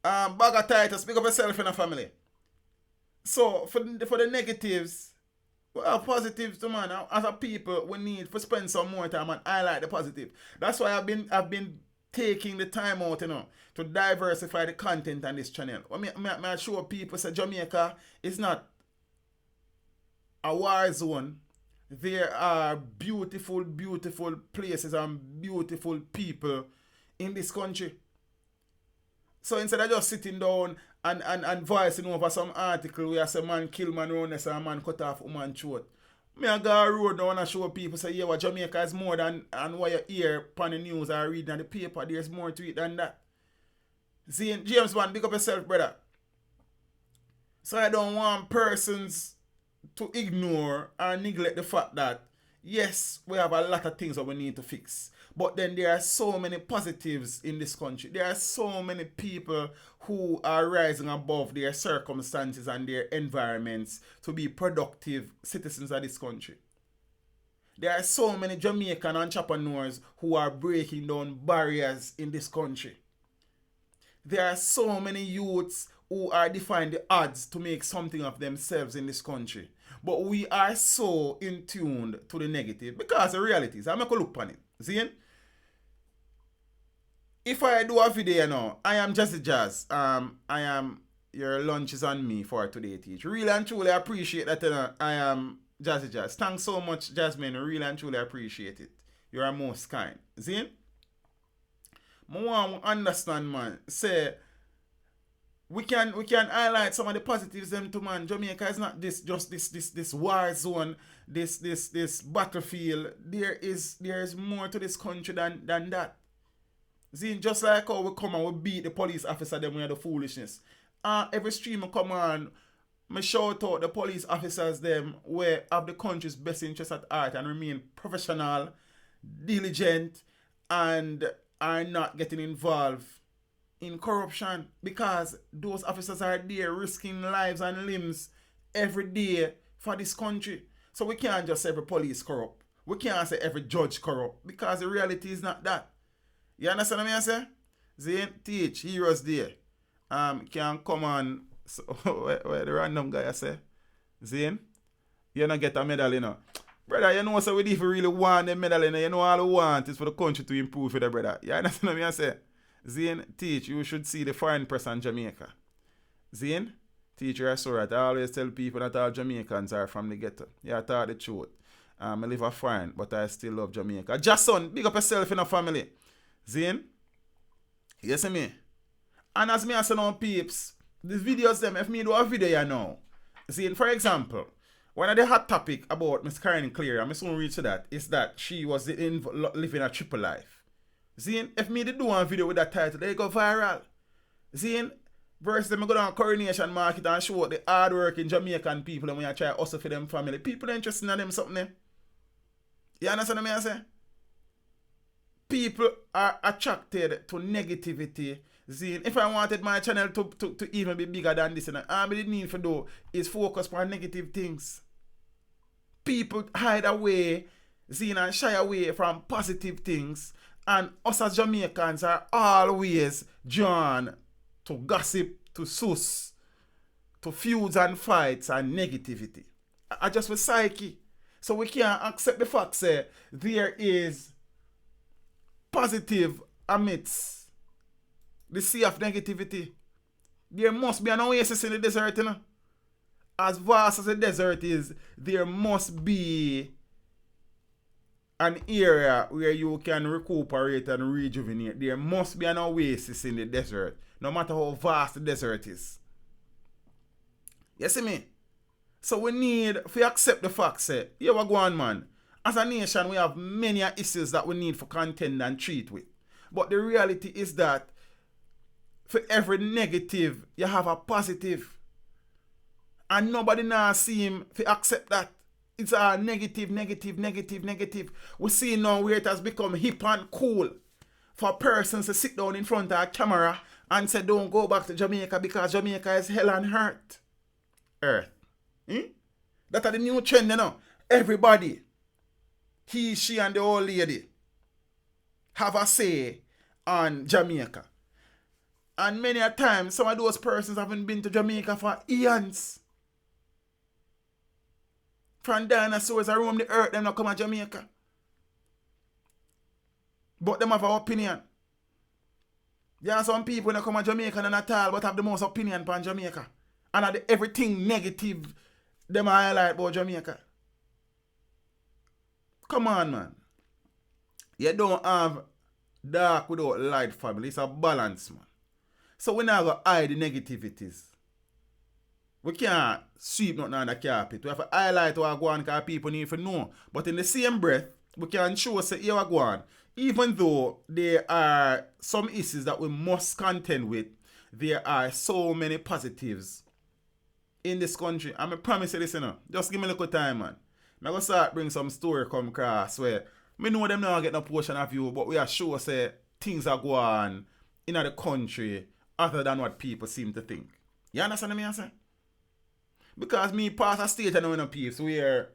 Bag of Titus, speak up yourself in a family. So, for the negatives, well, positives too, man. As a people, we need to spend some more time and highlight the positive. That's why I've been taking the time out, you know, to diversify the content on this channel. I show people say Jamaica is not a war zone. There are beautiful, beautiful places and beautiful people in this country. So instead of just sitting down and voicing over some article where some man kill man around this and man cut off woman throat, me I go a road down and show people say, yeah, what Jamaica is more than and what you hear on the news or reading on the paper. There's more to it than that. See, James Bond, big up yourself, brother. So I don't want persons to ignore or neglect the fact that, yes, we have a lot of things that we need to fix. But then there are so many positives in this country. There are so many people who are rising above their circumstances and their environments to be productive citizens of this country. There are so many Jamaican entrepreneurs who are breaking down barriers in this country. There are so many youths who are defying the odds to make something of themselves in this country. But we are so in tuned to the negative because the reality is, I'm going to look on it. See? If I do a video now, I am Jazzy Jazz. I am your lunch is on me for today, teach. Really and truly appreciate that. I am Jazzy Jazz. Thanks so much, Jasmine. Really and truly appreciate it. You are most kind. See? I want to understand, man. Say we can highlight some of the positives them too, man. Jamaica is not this war zone, this battlefield. There is more to this country than that. See, just like how we come and we beat the police officer them with the foolishness. Every stream I come on, I shout out the police officers them where have the country's best interest at heart and remain professional, diligent, and are not getting involved in corruption, because those officers are there risking lives and limbs every day for this country. So we can't just say every police corrupt. We can't say every judge corrupt, because the reality is not that. You understand what I say? Zane, teach, heroes there. Can come on. So, where the random guy I say? Zane, you don't get a medal, you know. Brother, you know, so we if you really want the medal, you know, all we want is for the country to improve for the brother. You understand what I say? Zane, teach, you should see the foreign press on Jamaica. Zane, teach, you're so right. I always tell people that all Jamaicans are from the ghetto. Yeah, I tell the truth. I live a foreign, but I still love Jamaica. Jason, big up yourself in a family. Zane, you see me? And as me I say now, peeps, these videos them, if me do a video you know. Zane, for example, one of the hot topic about Miss Karen Cleary, I'm soon reach to that, is that she was living a triple life. Zane, if me did do one video with that title, they go viral. Zane, versus them go down Coronation Market and show the hard working Jamaican people and when you try hustle for them family. People are interested in them something. You understand what I say? people are attracted to negativity. Zine, if I wanted my channel to even be bigger than this, and all I need for do is focus on negative things. People hide away, Zine, and shy away from positive things, and us as Jamaicans are always drawn to gossip, to sus, to feuds and fights and negativity. I just with psyche. So we can't accept the fact that there is positive amidst the sea of negativity. There must be an oasis in the desert, you know. As vast as the desert is, there must be an area where you can recuperate and rejuvenate. There must be an oasis in the desert, no matter how vast the desert is. You see me? So we need to accept the fact that, yeah, we're going, man. As a nation, we have many issues that we need to contend and treat with. But the reality is that for every negative, you have a positive. And nobody now seem to accept that. It's a negative. We see now where it has become hip and cool for persons to sit down in front of a camera and say, don't go back to Jamaica because Jamaica is hell on earth. That are the new trend, you know. Everybody, he, she, and the old lady have a say on Jamaica. And many a times, some of those persons haven't been to Jamaica for eons. From dinosaurs around the earth, them not come to Jamaica. But them have an opinion. There are some people that come to Jamaica and not all, but have the most opinion upon Jamaica. And have everything negative them highlight about Jamaica. Come on, man. You don't have dark without light, family. It's a balance, man. So we not going to hide the negativities. We can't sweep nothing on the carpet. We have to highlight what go on because people need to know. But in the same breath, we can show say here what go on. Even though there are some issues that we must contend with, there are so many positives in this country. And I promise you this, you know. Just give me a little time, man. I'm going to start bring some story come across where I know them now get no portion of you, but we are sure say things are going on in the country other than what people seem to think. You understand what I say? Because me pass a stage I know in a piece where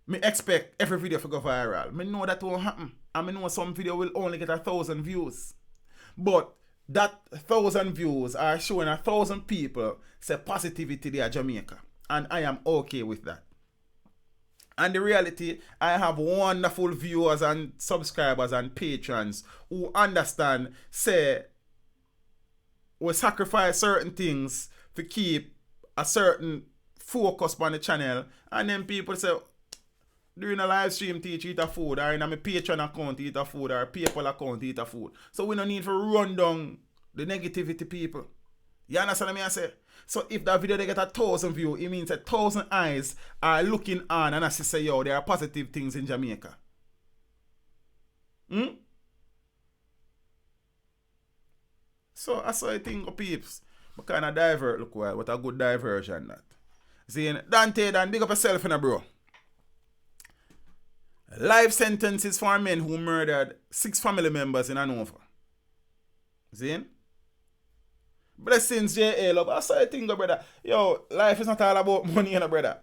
me expect every video to go viral. Me know that won't happen. And me know some video will only get 1,000 views. But that 1,000 views are showing 1,000 people say positivity there at Jamaica. And I am okay with that. And the reality, I have wonderful viewers and subscribers and patrons who understand, say, we sacrifice certain things to keep a certain focus on the channel. And then people say, during a live stream teach eat a food, or in a Patreon account eat a food, or a PayPal account eat a food. So we don't need to run down the negativity people. You understand what I say? So if that video they get 1,000 views, it means 1,000 eyes are looking on and I say, yo, there are positive things in Jamaica. So I saw a thing of peeps. But kind of divert look well, what a good diversion that. See, Dante, Dan, big up yourself in a bro. Life sentences for men who murdered 6 family members in Hanover. See? Blessings, J.A. Love. I saw a thing, brother. Yo, life is not all about money, you know, brother.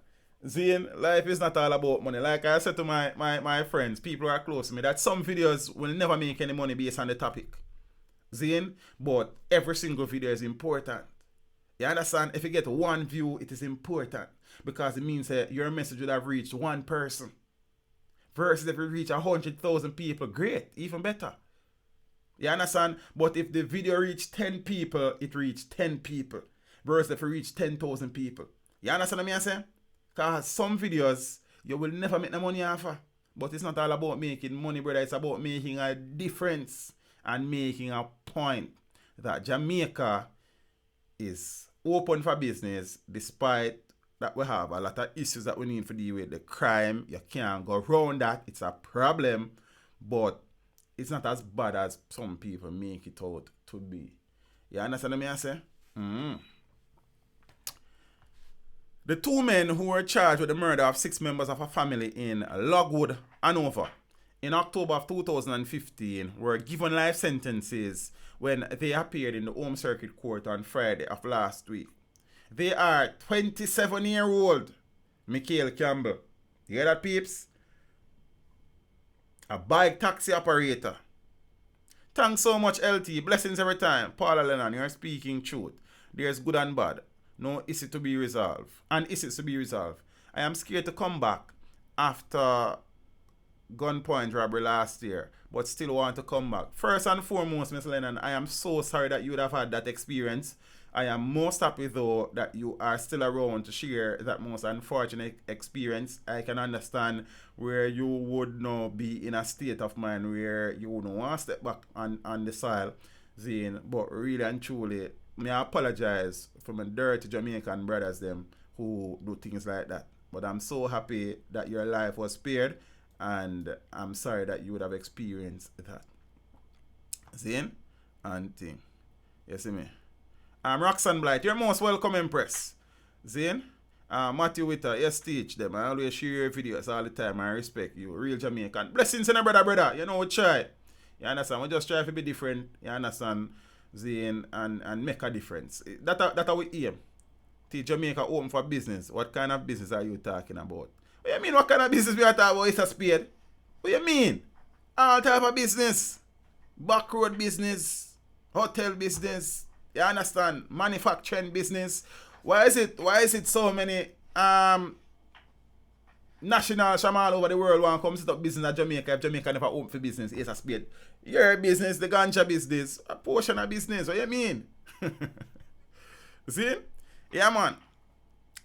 Zine, life is not all about money. Like I said to my friends, people who are close to me, that some videos will never make any money based on the topic. Zine, but every single video is important. You understand? If you get 1 view, it is important. Because it means your message would have reached 1 person. Versus if you reach 100,000 people, great, even better. You understand? But if the video reached 10 people, it reached 10 people. Versus if it reached 10,000 people. You understand what I'm saying? Because some videos, you will never make no money off of. But it's not all about making money, brother. It's about making a difference and making a point that Jamaica is open for business despite that we have a lot of issues that we need to deal with. The crime, you can't go around that. It's a problem, but it's not as bad as some people make it out to be. You understand what I say? The 2 men who were charged with the murder of 6 members of a family in Logwood, Hanover, in October of 2015 were given life sentences when they appeared in the Home Circuit Court on Friday of last week. They are 27-year-old Michael Campbell. You hear that, peeps? A bike taxi operator. Thanks so much, LT. Blessings every time. Paula Lennon, you're speaking truth. There's good and bad. No issue to be resolved. And issues to be resolved. I am scared to come back after gunpoint robbery last year, but still want to come back. First and foremost, Miss Lennon, I am so sorry that you would have had that experience. I am most happy though that you are still around to share that most unfortunate experience. I can understand where you would now be in a state of mind where you wouldn't want to step back on the soil, Zane. But really and truly, I apologize for my dirty Jamaican brothers them who do things like that. But I'm so happy that your life was spared, and I'm sorry that you would have experienced that. Zane and thing. You see me? Roxanne Blight, you're most welcome, Empress. Zane, Matthew Witter, yes, teach them. I always share your videos all the time. I respect you. Real Jamaican. Blessings in a brother. You know, we try. You understand? We just try to be different. You understand? Zane, and make a difference. That's how we aim. Teach Jamaica open for business. What kind of business are you talking about? What you mean, what kind of business we are talking about? It's a spade. What you mean? All type of business. Back road business. Hotel business. You understand? Manufacturing business. Why is it so many nationals from all over the world want to come set up business at Jamaica if Jamaica never open for business? It's a spade. Your business, the Ganja business, a portion of business. What you mean? See? Yeah, man.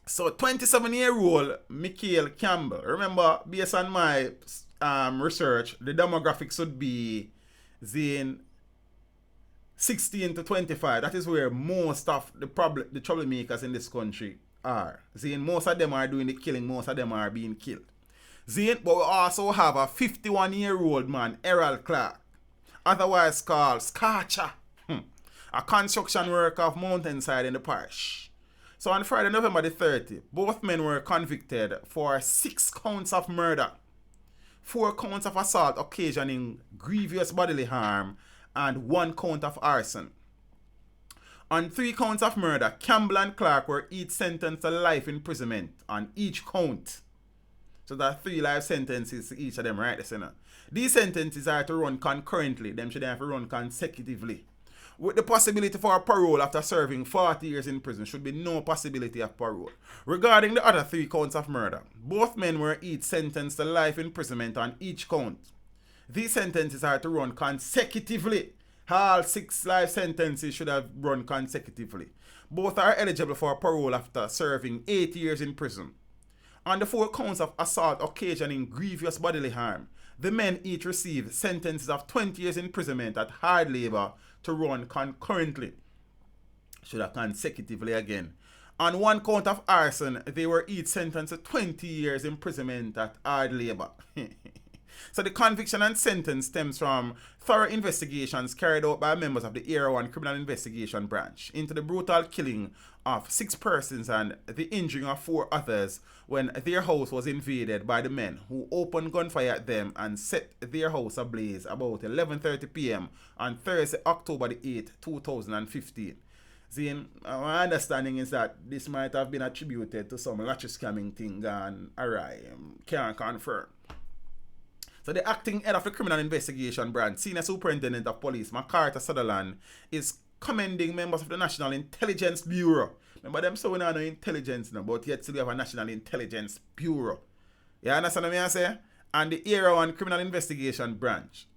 So 27-year-old Michael Campbell. Remember, based on my research, the demographics would be Zane 16 to 25. That is where most of the troublemakers in this country are. Zane, most of them are doing the killing, most of them are being killed. Zane, but we also have a 51-year-old man, Errol Clark, otherwise called Scorcher, a construction worker of Mountainside in the parish. So on Friday, November the 30th, both men were convicted for 6 counts of murder, 4 counts of assault occasioning grievous bodily harm, and 1 count of arson. On 3 counts of murder, Campbell and Clark were each sentenced to life imprisonment on each count. So that's 3 life sentences to each of them, right? These sentences are to run concurrently. Them should have to run consecutively. With the possibility for a parole after serving 40 years in prison, should be no possibility of parole. Regarding the other 3 counts of murder, both men were each sentenced to life imprisonment on each count. These sentences are to run consecutively. All 6 life sentences should have run consecutively. Both are eligible for parole after serving 8 years in prison. On the 4 counts of assault occasioning grievous bodily harm, the men each received sentences of 20 years imprisonment at hard labor to run concurrently. Should have consecutively again. On 1 count of arson, they were each sentenced to 20 years imprisonment at hard labor. So the conviction and sentence stems from thorough investigations carried out by members of the Area 1 Criminal Investigation Branch into the brutal killing of 6 persons and the injuring of 4 others when their house was invaded by the men who opened gunfire at them and set their house ablaze about 11:30 p.m. on Thursday, October the 8th, 2015. See, my understanding is that this might have been attributed to some lottery scamming thing gone awry. Can't confirm. So the acting head of the Criminal Investigation Branch, Senior Superintendent of Police, MacArthur Sutherland, is commending members of the National Intelligence Bureau. Remember them so we don't know intelligence now, but yet still we have a National Intelligence Bureau. You understand what I say? And the Area 1 Criminal Investigation Branch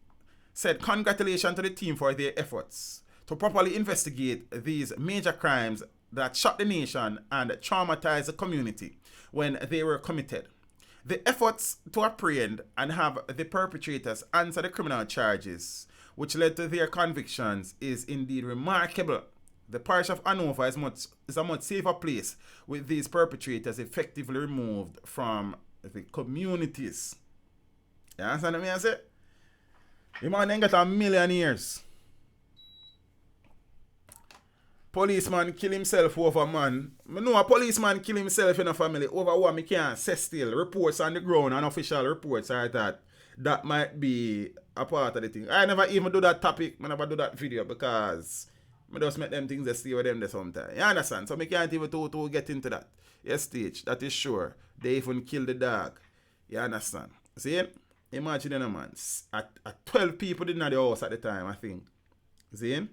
said congratulations to the team for their efforts to properly investigate these major crimes that shocked the nation and traumatized the community when they were committed. The efforts to apprehend and have the perpetrators answer the criminal charges, which led to their convictions, is indeed remarkable. The parish of Hanover is a much safer place with these perpetrators effectively removed from the communities. You understand what I say? The man then got 1 million years. Policeman kill himself over man. I know a policeman kill himself in a family over what me can't say still. Reports on the ground and official reports are that that might be a part of the thing. I never even do that topic. I never do that video because I just make them things that stay with them there sometimes. You understand? So I can't even to get into that. Yes, stage. That is sure. They even kill the dog. You understand? See? Imagine a man. At 12 people didn't have the house at the time, I think. See?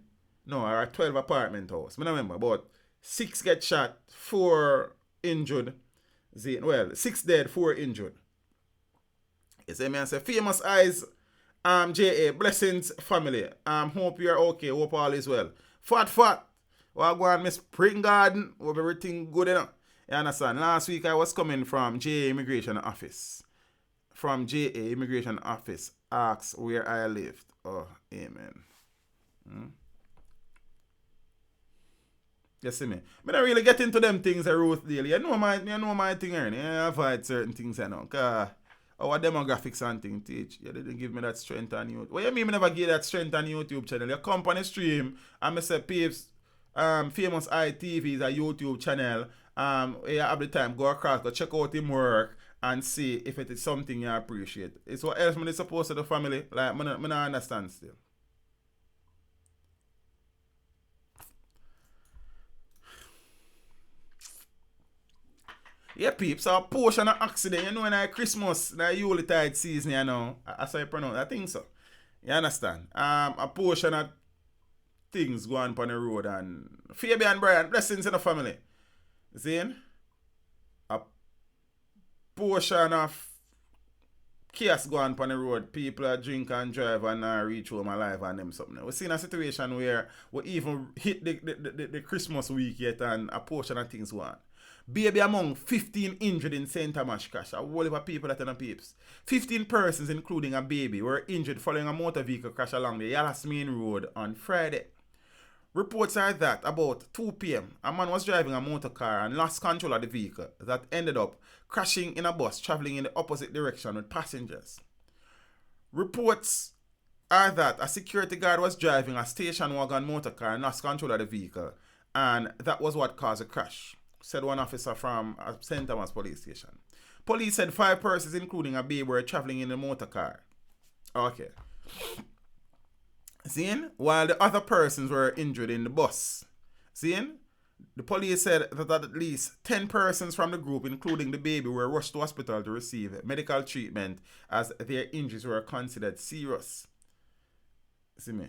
No, or a 12 apartment house. I don't remember, but 6 get shot, 4 injured. See? Well, 6 dead, 4 injured. You see me? I say, famous eyes, J.A. Blessings family. Hope you're okay. Hope all is well. Fat. Well, go on, Miss Spring Garden. Hope everything good enough. You understand? Last week I was coming from J.A. Immigration Office. From J.A. Immigration Office. Asked where I lived. Oh, amen. You see me? I don't really get into them things I wrote daily. You know my thing, Ernie. I avoid certain things, you know. Because our demographics and things teach. You didn't give me that strength on YouTube. What you mean I never give that strength on YouTube channel? You come on the stream and I say, peeps, Famous ITV is a YouTube channel. You have the time, go across, go check out him work and see if it is something you appreciate. It's what else man is supposed to the family. Like, I don't understand still. Yeah, peeps, so a Portia an accident, you know, in a Christmas, in a Yuletide season, you know, as I pronounce, I think so. You understand? A Portia of things going on the road, and Phoebe and Brian, blessings in the family. See? A portion of chaos going on the road, people are drink and drive and reach home alive and them something. We're seeing a situation where we even hit the Christmas week yet and a portion of things go on. Baby among 15 injured in St. Thomas crash. A whole heap of people that are peeps. 15 persons, including a baby, were injured following a motor vehicle crash along the Yasmin Road on Friday. Reports are that about 2 p.m., a man was driving a motor car and lost control of the vehicle that ended up crashing in a bus traveling in the opposite direction with passengers. Reports are that a security guard was driving a station wagon motor car and lost control of the vehicle, and that was what caused the crash, said one officer from St. Thomas police station. Police said 5 persons, including a baby, were traveling in the motor car. Okay. Seeing? While the other persons were injured in the bus. Seeing? The police said that at least 10 persons from the group, including the baby, were rushed to hospital to receive medical treatment as their injuries were considered serious. See me?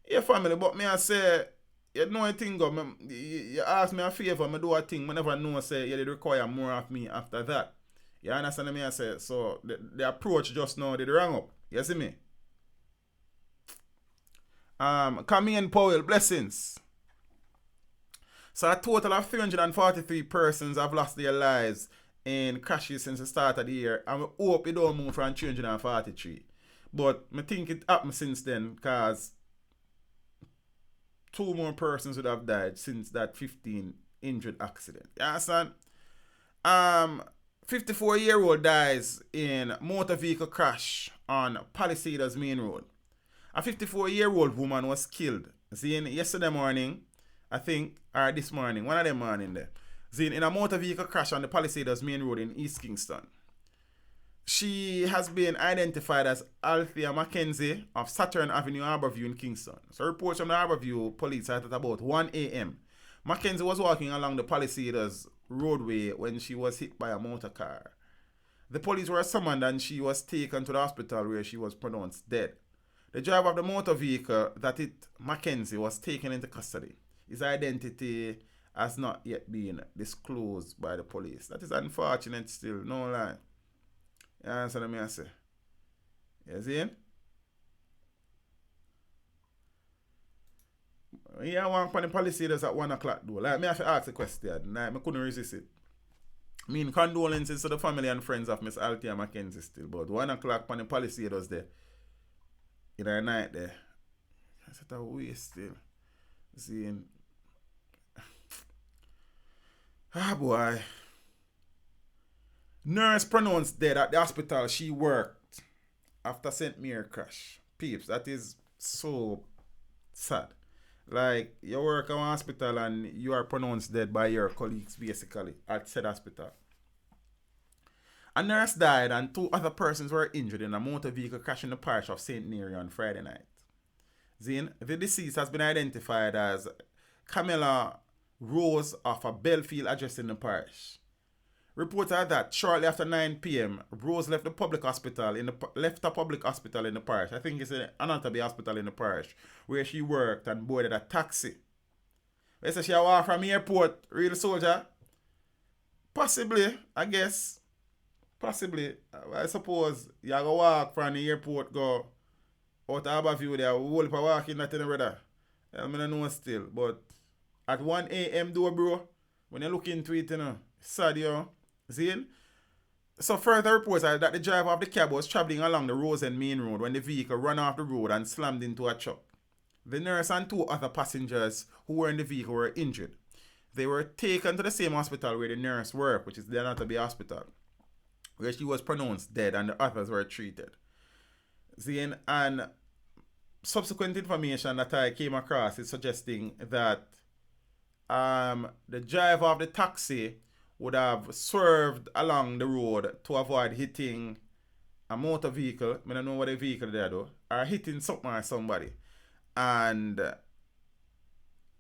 Yeah, family, but me I say, you know a thing, you ask me a favor, I do a thing, I never know, say, you require more of me after that. You understand me I say? So, the approach just now did wrong up. You see me? Camille Powell, blessings. So a total of 343 persons have lost their lives in crashes since the start of the year, and we hope it don't move from 343. But I think it happened since then, because 2 more persons would have died since that 15 injured accident. You understand? 54-year-old dies in motor vehicle crash on Palisades Main Road. A 54-year-old woman was killed. Zine, yesterday morning, I think, or this morning, one of them morning there. Zine, in a motor vehicle crash on the Palisades Main Road in East Kingston. She has been identified as Althea Mackenzie of Saturn Avenue, Harbourview in Kingston. So reports from the Harbourview police are at about 1 a.m. Mackenzie was walking along the Palisades roadway when she was hit by a motor car. The police were summoned and she was taken to the hospital where she was pronounced dead. The driver of the motor vehicle that hit Mackenzie was taken into custody. His identity has not yet been disclosed by the police. That is unfortunate still, no lie. You understand what I say? You see? Yeah, I want the Palisades at 1 o'clock though. Like, me have to ask a question. Like, I couldn't resist it. I mean, condolences to the family and friends of Miss Althea Mackenzie still. But 1 o'clock on the Palisades there. In the night there. That's a waste still. Seeing. Ah, boy. Nurse pronounced dead at the hospital she worked after St. Mary crash. Peeps, that is so sad. Like, you work at a hospital and you are pronounced dead by your colleagues, basically, at said hospital. A nurse died and 2 other persons were injured in a motor vehicle crash in the parish of St. Mary on Friday night. Zane, the deceased has been identified as Camilla Rose of a Belfield address in the parish. Reports are that shortly after 9 p.m., Rose left a public hospital in the parish. I think it's an anatomy hospital in the parish, where she worked and boarded a taxi. They say she walked from the airport, real soldier. Possibly, I guess. Possibly. I suppose you go walk from the airport, go out of Aberview there, whole for walking that in the brother. I don't know still, but at 1 a.m. though, bro, when you look into it, sad, Zane. So further reports are that the driver of the cab was travelling along the Rosen Main Road when the vehicle ran off the road and slammed into a truck. The nurse and 2 other passengers who were in the vehicle were injured. They were taken to the same hospital where the nurse worked, which is the Anatomy Hospital, where she was pronounced dead and the others were treated. Zane, and subsequent information that I came across is suggesting that the driver of the taxi would have swerved along the road to avoid hitting a motor vehicle. I don't know what the vehicle there though, or hitting something or somebody. And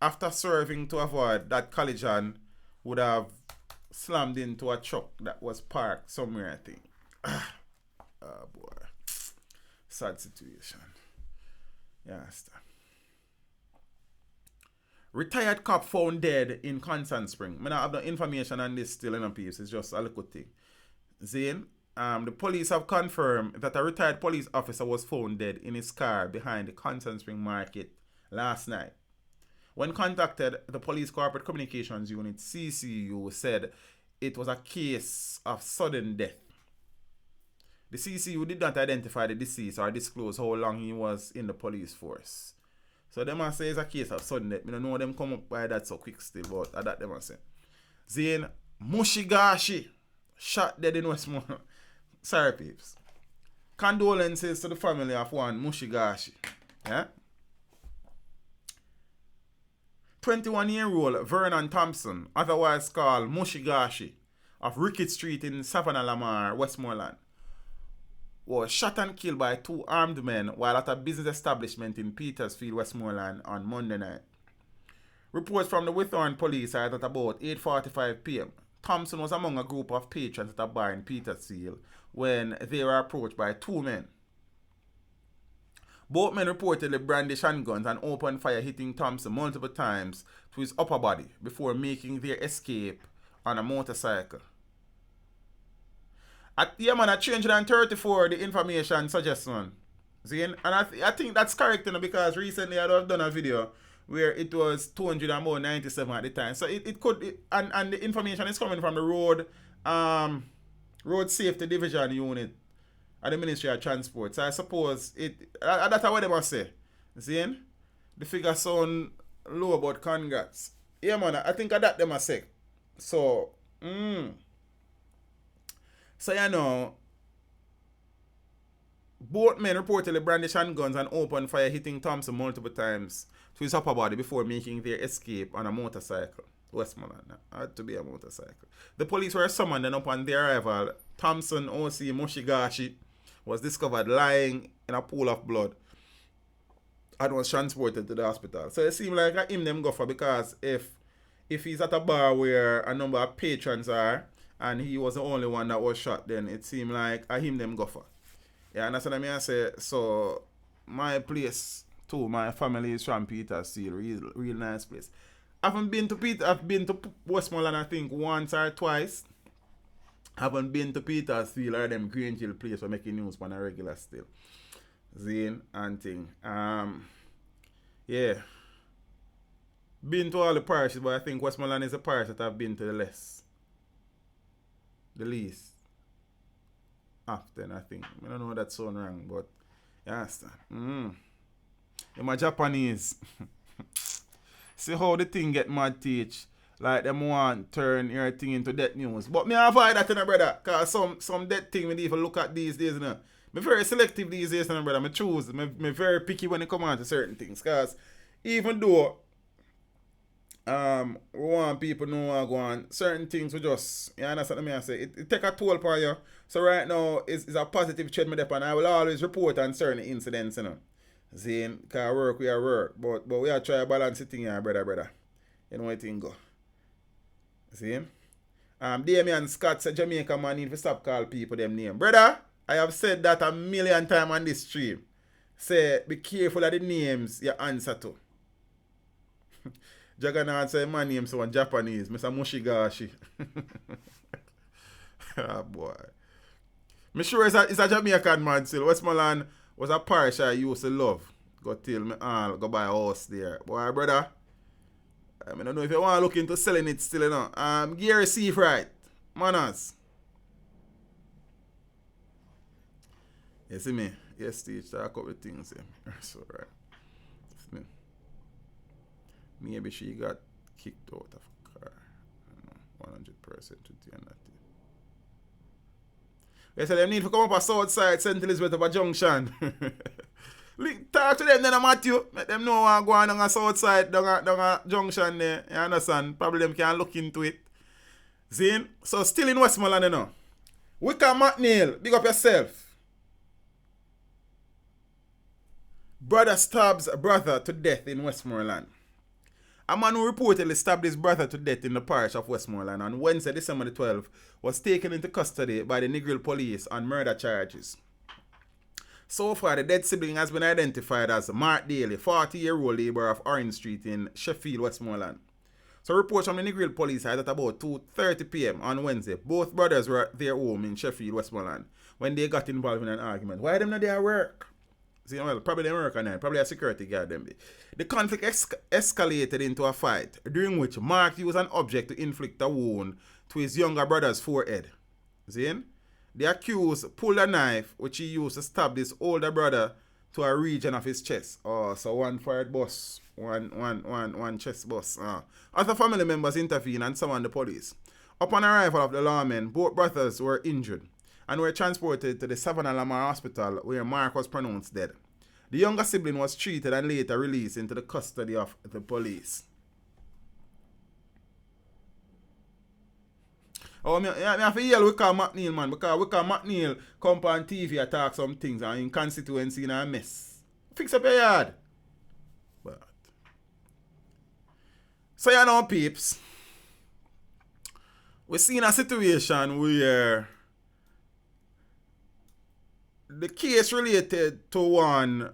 after swerving to avoid that collision, would have slammed into a truck that was parked somewhere, I think. Oh boy. Sad situation. Yes. Retired cop found dead in Constant Spring. I don't have the information on this still in a piece. It's just a little thing. Zane, the police have confirmed that a retired police officer was found dead in his car behind the Constant Spring Market last night. When contacted, the Police Corporate Communications Unit, CCU, said it was a case of sudden death. The CCU did not identify the deceased or disclose how long he was in the police force. So them must say it's a case of sudden death. I don't know them come up by that so quick still, but that them must say. Zane Mushigashi shot dead in Westmoreland. Sorry, peeps. Condolences to the family of one Mushigashi. Yeah? 21-year-old Vernon Thompson, otherwise called Mushigashi, of Rickett Street in Savannah Lamar, Westmoreland, was shot and killed by 2 armed men while at a business establishment in Petersfield, Westmoreland on Monday night. Reports from the Withorn police are that about 8:45 p.m., Thompson was among a group of patrons at a bar in Petersfield when they were approached by 2 men. Both men reportedly brandished handguns and opened fire, hitting Thompson multiple times to his upper body before making their escape on a motorcycle. At 334, the information suggests one. See, and I think that's correct, because recently I've done a video where it was 297 at the time. So it could, and the information is coming from the Road Safety Division unit at the Ministry of Transport. So I suppose that's what they must say. See? The figure sound low, but congrats. Yeah, man, I think that they must say. So, So, both men reportedly brandished handguns and opened fire, hitting Thompson multiple times to his upper body before making their escape on a motorcycle. Westmoreland. Had to be a motorcycle. The police were summoned, and upon their arrival, Thompson O.C. Mushigashi was discovered lying in a pool of blood and was transported to the hospital. So it seemed like him them go for, because if he's at a bar where a number of patrons are and he was the only one that was shot, then it seemed like him them go for. Yeah, and that's what I mean. I say, so my place too, my family is from Petersfield, real nice place. I've been to Westmoreland I think once or twice. Haven't been to Petersfield or them Green Hill place for making news on a regular still. Zane and thing. Yeah. Been to all the parishes, but I think Westmoreland is a parish that I've been to the least. Often, I think. I don't know that sound wrong, but yes. In my Japanese. See how the thing get mad teach. Like them want turn your thing into death news. But me avoid that, brother. Cause some death thing me even look at these days, Me very selective these days, brother. Me choose. Me very picky when it come on to certain things. Cause even though We want people know what go on. Certain things we just, you understand what I say? It take a toll for you. So right now, it's a positive trend me and I will always report on certain incidents, you know. Saying, because work, we are work. But we are trying to balance the thing here, brother. You know what thing go. See? Damian Scott said Jamaica man need to stop call people them name. Brother, I have said that a million times on this stream. Say, be careful of the names you answer to. Jagannath say my name so Japanese. Mr. Mushigashi. Ah, boy. Me sure it's a Jamaican man still. Westmoreland was a parish I used to love. Go tell me all, go buy a house there. Boy, brother. I don't know if you want to look into selling it still, you know. Gary Seafright. Manners. You see me? Yes, Steve, talk up the things. That's alright. Maybe she got kicked out of a car. 100% with that. They said they need to come up a south side, St. Elizabeth of a junction. Talk to them then, Matthew. Let them know what going on a south side, down a junction there. You understand? Probably them can look into it. Zine? So still in Westmoreland, you know. Wickham McNeil, big up yourself. Brother stabs brother to death in Westmoreland. A man who reportedly stabbed his brother to death in the parish of Westmoreland on Wednesday, December the 12th, was taken into custody by the Negril police on murder charges. So far, the dead sibling has been identified as Mark Daly, 40-year-old labourer of Orange Street in Sheffield, Westmoreland. So reports from the Negril police had at about 2:30 p.m. on Wednesday, both brothers were at their home in Sheffield, Westmoreland, when they got involved in an argument. Why them not there at work? See, well, probably they work on that. Probably a security guard them. The conflict escalated into a fight, during which Mark used an object to inflict a wound to his younger brother's forehead. See? The accused pulled a knife, which he used to stab his older brother to a region of his chest. Oh, so one fired bus, one chest bus. Other family members intervened and summoned the police. Upon arrival of the lawmen, both brothers were injured and were transported to the Savannah Lamar Hospital, where Mark was pronounced dead. The younger sibling was treated and later released into the custody of the police. Oh, I have to yell Wickham McNeil, man, because Wickham McNeil come on TV and talk some things and in constituency in a mess. Fix up your yard. But so you know, peeps, we're seeing a situation where the case related to one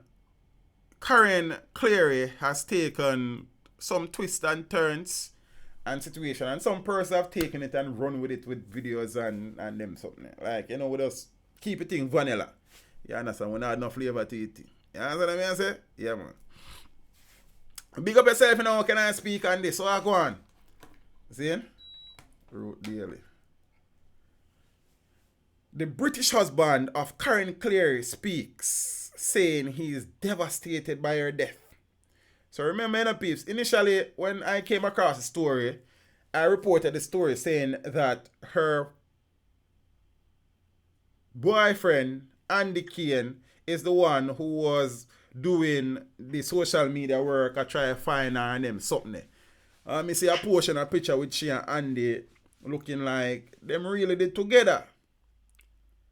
Karen Cleary has taken some twists and turns and situation, and some persons have taken it and run with it with videos and them something. Like, you know, we just keep it in vanilla. You understand? We not no flavor to it. You understand what I mean? I say? Yeah, man. Big up yourself, you know, can I speak on this? So I go on. See? Wrote daily. The British husband of Karen Cleary speaks, saying he is devastated by her death. So remember, peeps, initially when I came across the story, I reported the story saying that her boyfriend, Andy Kane, is the one who was doing the social media work. I try to find her and them something. I see a portion of picture with she and Andy looking like them really did together.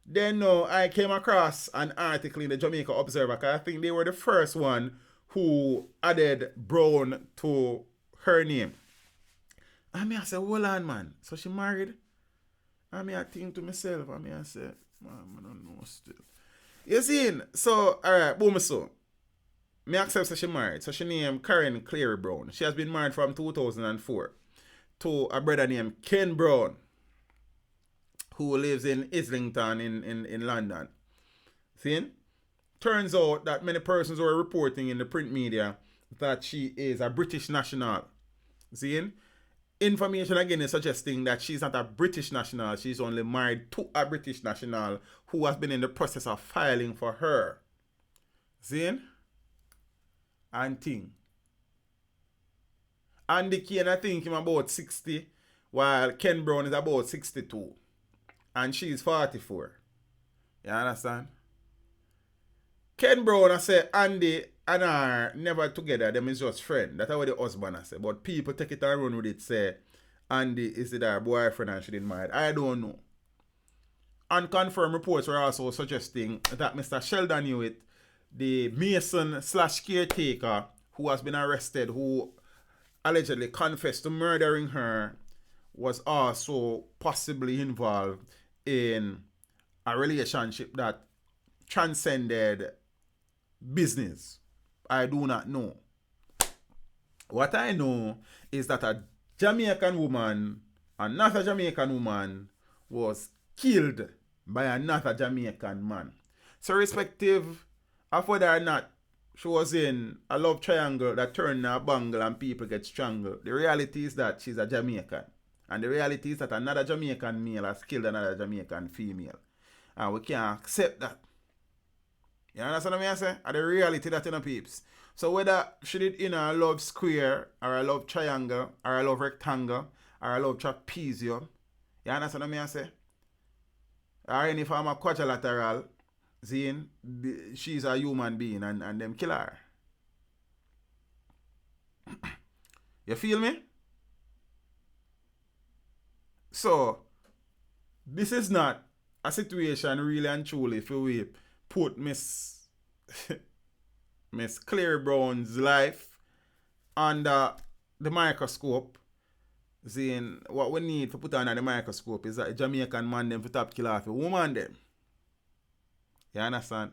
Then no, I came across an article in the Jamaica Observer, because I think they were the first one who added Brown to her name. I say, hold on, man. So she married? I think to myself, I say, man, I don't know still. You see, so, alright, boom, so. I accept that she married. So she named Karen Cleary Brown. She has been married from 2004 to a brother named Ken Brown, who lives in Islington in London. See? Turns out that many persons were reporting in the print media that she is a British national. See? Information again is suggesting that she's not a British national. She's only married to a British national who has been in the process of filing for her. See? And thing. Andy Kane, I think him about 60, while Ken Brown is about 62. And she's 44. You understand? Ken Brown, I say Andy and her never together, them is just friend. That's what the husband I say. But people take it and run with it, say Andy is it her boyfriend and she didn't mind. I don't know. Unconfirmed reports were also suggesting that Mr. Sheldon Hewitt, the mason slash caretaker who has been arrested, who allegedly confessed to murdering her, was also possibly involved in a relationship that transcended business. I do not know. What I know is that a Jamaican woman, another Jamaican woman, was killed by another Jamaican man. So, respective of whether or not she was in a love triangle that turned in a bungle and people get strangled, the reality is that she's a Jamaican. And the reality is that another Jamaican male has killed another Jamaican female. And we can't accept that. You understand what I say? And the reality that in a peeps. So whether she did in a love square, or a love triangle, or a love rectangle, or a love trapezium, you understand what I say? Or any form of quadrilateral, seeing she's a human being and them kill her. You feel me? So, this is not a situation really and truly if we put Miss Cleary Brown's life under the microscope. Saying what we need to put under the microscope is a Jamaican man them for top kill off a woman them. You understand?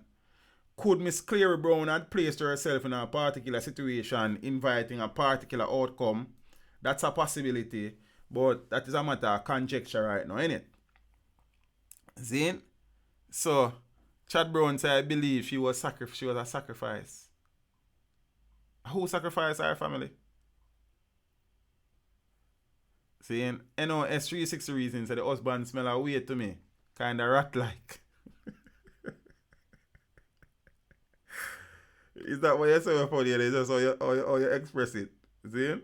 Could Miss Cleary Brown had placed herself in a particular situation, inviting a particular outcome? That's a possibility, but that is a matter of conjecture right now, innit? Zin? So, Chad Brown said, I believe she was a sacrifice. Who sacrificed her family? Saying, NOS 360 reasons that the husband smell a weird to me. Kinda rat-like. Is that what you say for you? Is just how you express it. See?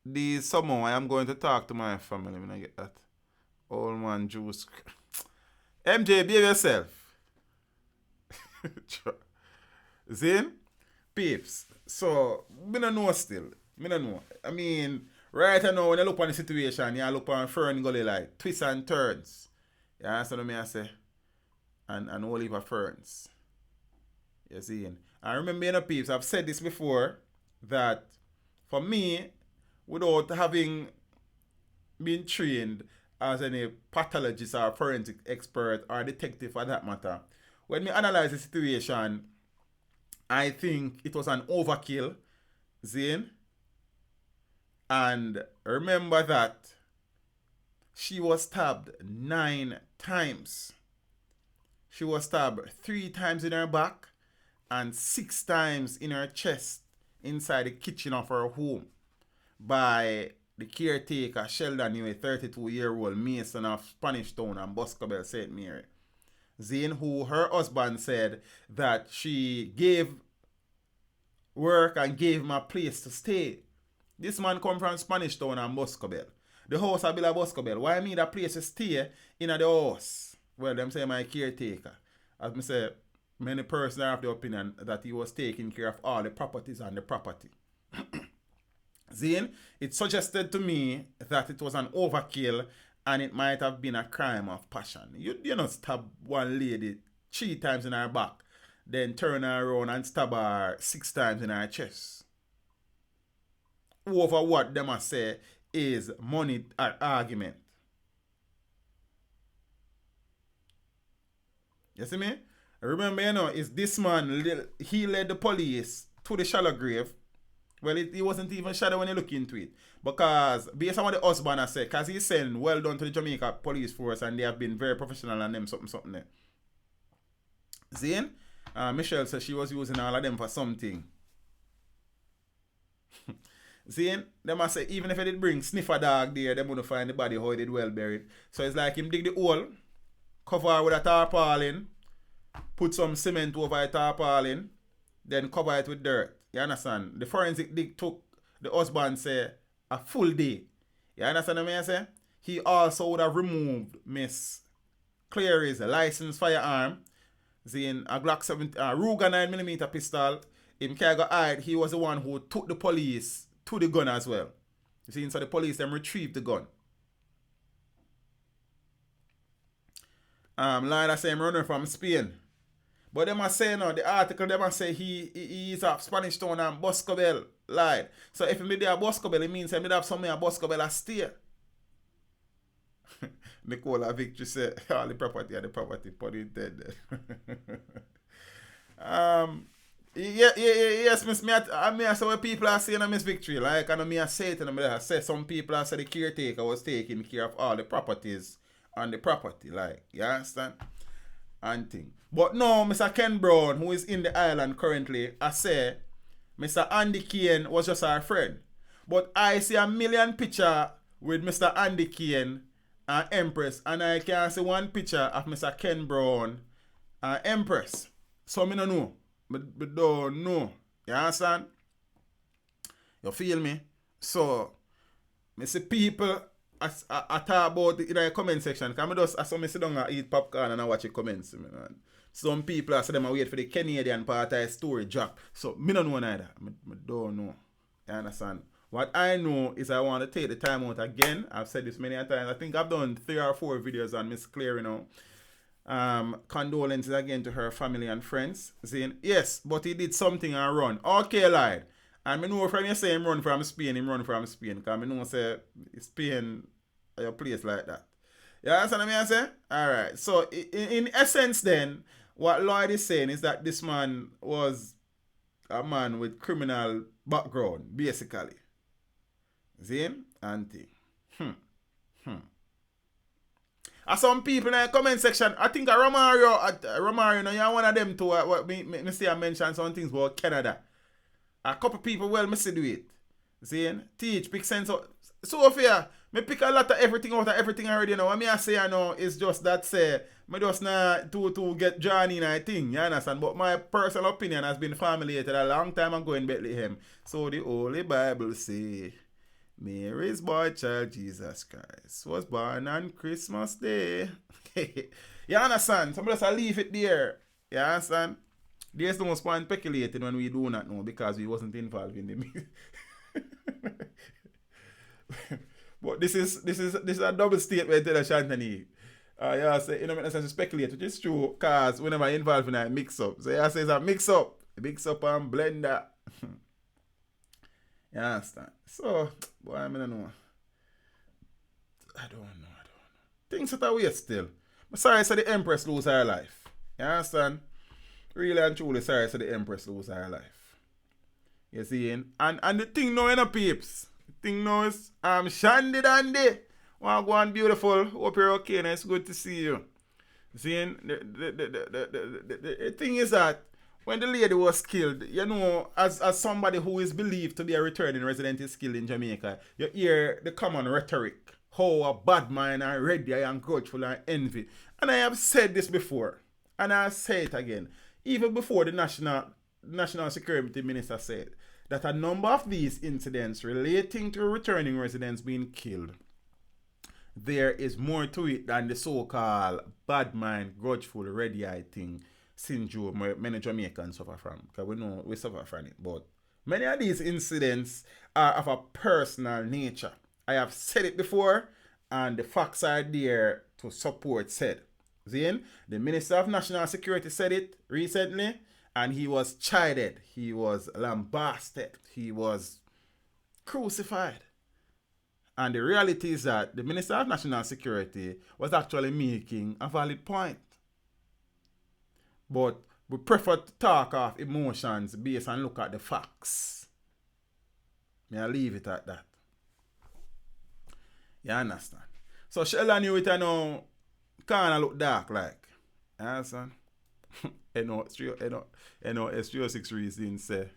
The somehow I am going to talk to my family when I get that. Old man juice. MJ, behave yourself. Zin? Peeps. So, me don't know still. Me don't know. I mean, right now when you look on the situation, you look on Fern Gully like twists and turns. You understand what I say? And whole heap of ferns. You see? I remember, peeps, I've said this before, that for me, without having been trained as any pathologist or forensic expert or detective for that matter, when we analyze the situation, I think it was an overkill, Zane. And remember that she was stabbed 9 times. She was stabbed 3 times in her back and 6 times in her chest inside the kitchen of her home by the caretaker Sheldon Hewitt, 32-year-old mason of Spanish Town and Boscobel, St. Mary. Zane, who her husband said that she gave work and gave him a place to stay. This man come from Spanish Town and Boscobel. The house I built at Boscobel. Why I need a place to stay in the house? Well, them say my caretaker. As I say, many persons are of the opinion that he was taking care of all the properties and the property. Zane, it suggested to me that it was an overkill and it might have been a crime of passion. You not stab one lady 3 times in her back, then turn her around and stab her 6 times in her chest. Over what them must say is money argument. You see me? Remember, is this man, he led the police to the shallow grave. Well, he wasn't even shallow when you look into it. Because, based on what the husband has said, because he's saying, well done to the Jamaica police force and they have been very professional and them something there. Zane, Michelle said she was using all of them for something. Zane, they must say, even if they did bring sniffer dog there, they wouldn't find the body how it did well buried. So it's like him dig the hole, cover with a tarpaulin, put some cement over the tarpaulin, then cover it with dirt. You understand? The forensic dig took, the husband say, a full day. You understand what I say? He also would have removed Miss Cleary's licensed firearm, Seeing a Glock 7, Ruger 9mm pistol. Him can go hide. He was the one who took the police to the gun as well. You see, so the police them retrieved the gun. Line I say him running from Spain. But them are saying the article them are say he is of Spanish Town and Boscobel lied. So if he made a Boscobel, it means he made have something a Boscobel a stay. Nicola Victory said all the property and the property put it dead. Yes, Miss me I say what people are saying on Miss Victory. Like I know me I say it and I say some people I say the caretaker was taking care of all the properties on the property. Like, you understand? And thing. But no, Mr. Ken Brown, who is in the island currently, I say Mr. Andy Kane was just our friend. But I see a million picture with Mr. Andy Kane and Empress, and I can see one picture of Mr. Ken Brown and Empress. So me don't know. But don't know. You understand? You feel me? So, me see people I talk about it in the comment section. Because I just as I sit down and eat popcorn and I watch the comments. Man. Some people I say them wait for the Canadian part of the story drop. So me don't know neither. I don't know. You understand? What I know is I want to take the time out again. I've said this many times. I think I've done 3 or 4 videos on Miss Cleary now. Condolences again to her family and friends. Saying, yes, but he did something and run. Okay, lied. And I know from you say him run from Spain, Because I know say Spain a place like that. You understand what I say? Alright. So in essence then, what Lloyd is saying is that this man was a man with criminal background, basically. See? And thing. Some people in the comment section, I think Romario, now you're one of them too. What me see I mention some things about Canada. A couple people well me see do it. See? Teach, pick sense out. Sophia, me pick a lot of everything out of everything already now. What me I say I know is just that say, me just not to get Johnny in a thing, you understand? But my personal opinion has been formulated a long time ago in Bethlehem. So the Holy Bible say, Mary's boy child Jesus Christ was born on Christmas Day. You understand? So just leave it there. You understand? There's no point speculating when we do not know because we wasn't involved in the But this is a double statement to the Shantani. Yeah, say, you know, make sense to speculate, which is true, because whenever I involved in a mix-up. So yeah, say it's a mix-up and blender. You understand? So, boy, I don't know. I don't know. Things that are weird still. But sorry, so the Empress lose her life. You understand? Really and truly sorry, so the Empress lose her life. You see? And the thing now, you know, peeps. The thing now is, Shandy Dandy. Want to go on beautiful. Hope you're okay and it's good to see you. See? The thing is that when the lady was killed, you know, as somebody who is believed to be a returning resident is killed in Jamaica, you hear the common rhetoric. How a bad mind and ready and grudgeful and envy. And I have said this before. And I'll say it again. Even before the National Security Minister said that a number of these incidents relating to returning residents being killed, there is more to it than the so-called bad mind, grudgeful, ready-eye thing syndrome many Jamaicans suffer from. Because we know we suffer from it. But many of these incidents are of a personal nature. I have said it before, and the facts are there to support said. Zane, the Minister of National Security said it recently, and he was chided, he was lambasted, he was crucified. And the reality is that the Minister of National Security was actually making a valid point. But we prefer to talk of emotions based and look at the facts. May I leave it at that? You understand? So Sheldon knew it and now kind of look dark like. You understand? S306 reason say.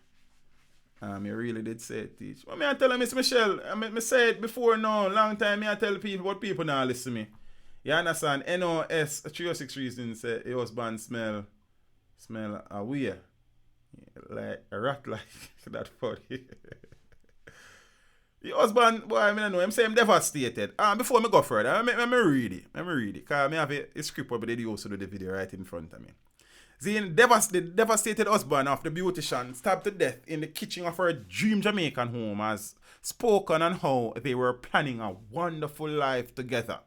You really did say it, teach. Well, I tell him, Miss Michelle, I say it before now, long time I tell people, but people now listen to me. You understand? S306 reason say your husband smell a weird. Like a rat like that funny. Your husband, boy, I know, I'm saying I'm devastated. Before I go further, let me read it. Because I have a script where they also do the video right in front of me. The devastated husband of the beautician stabbed to death in the kitchen of her dream Jamaican home has spoken on how they were planning a wonderful life together.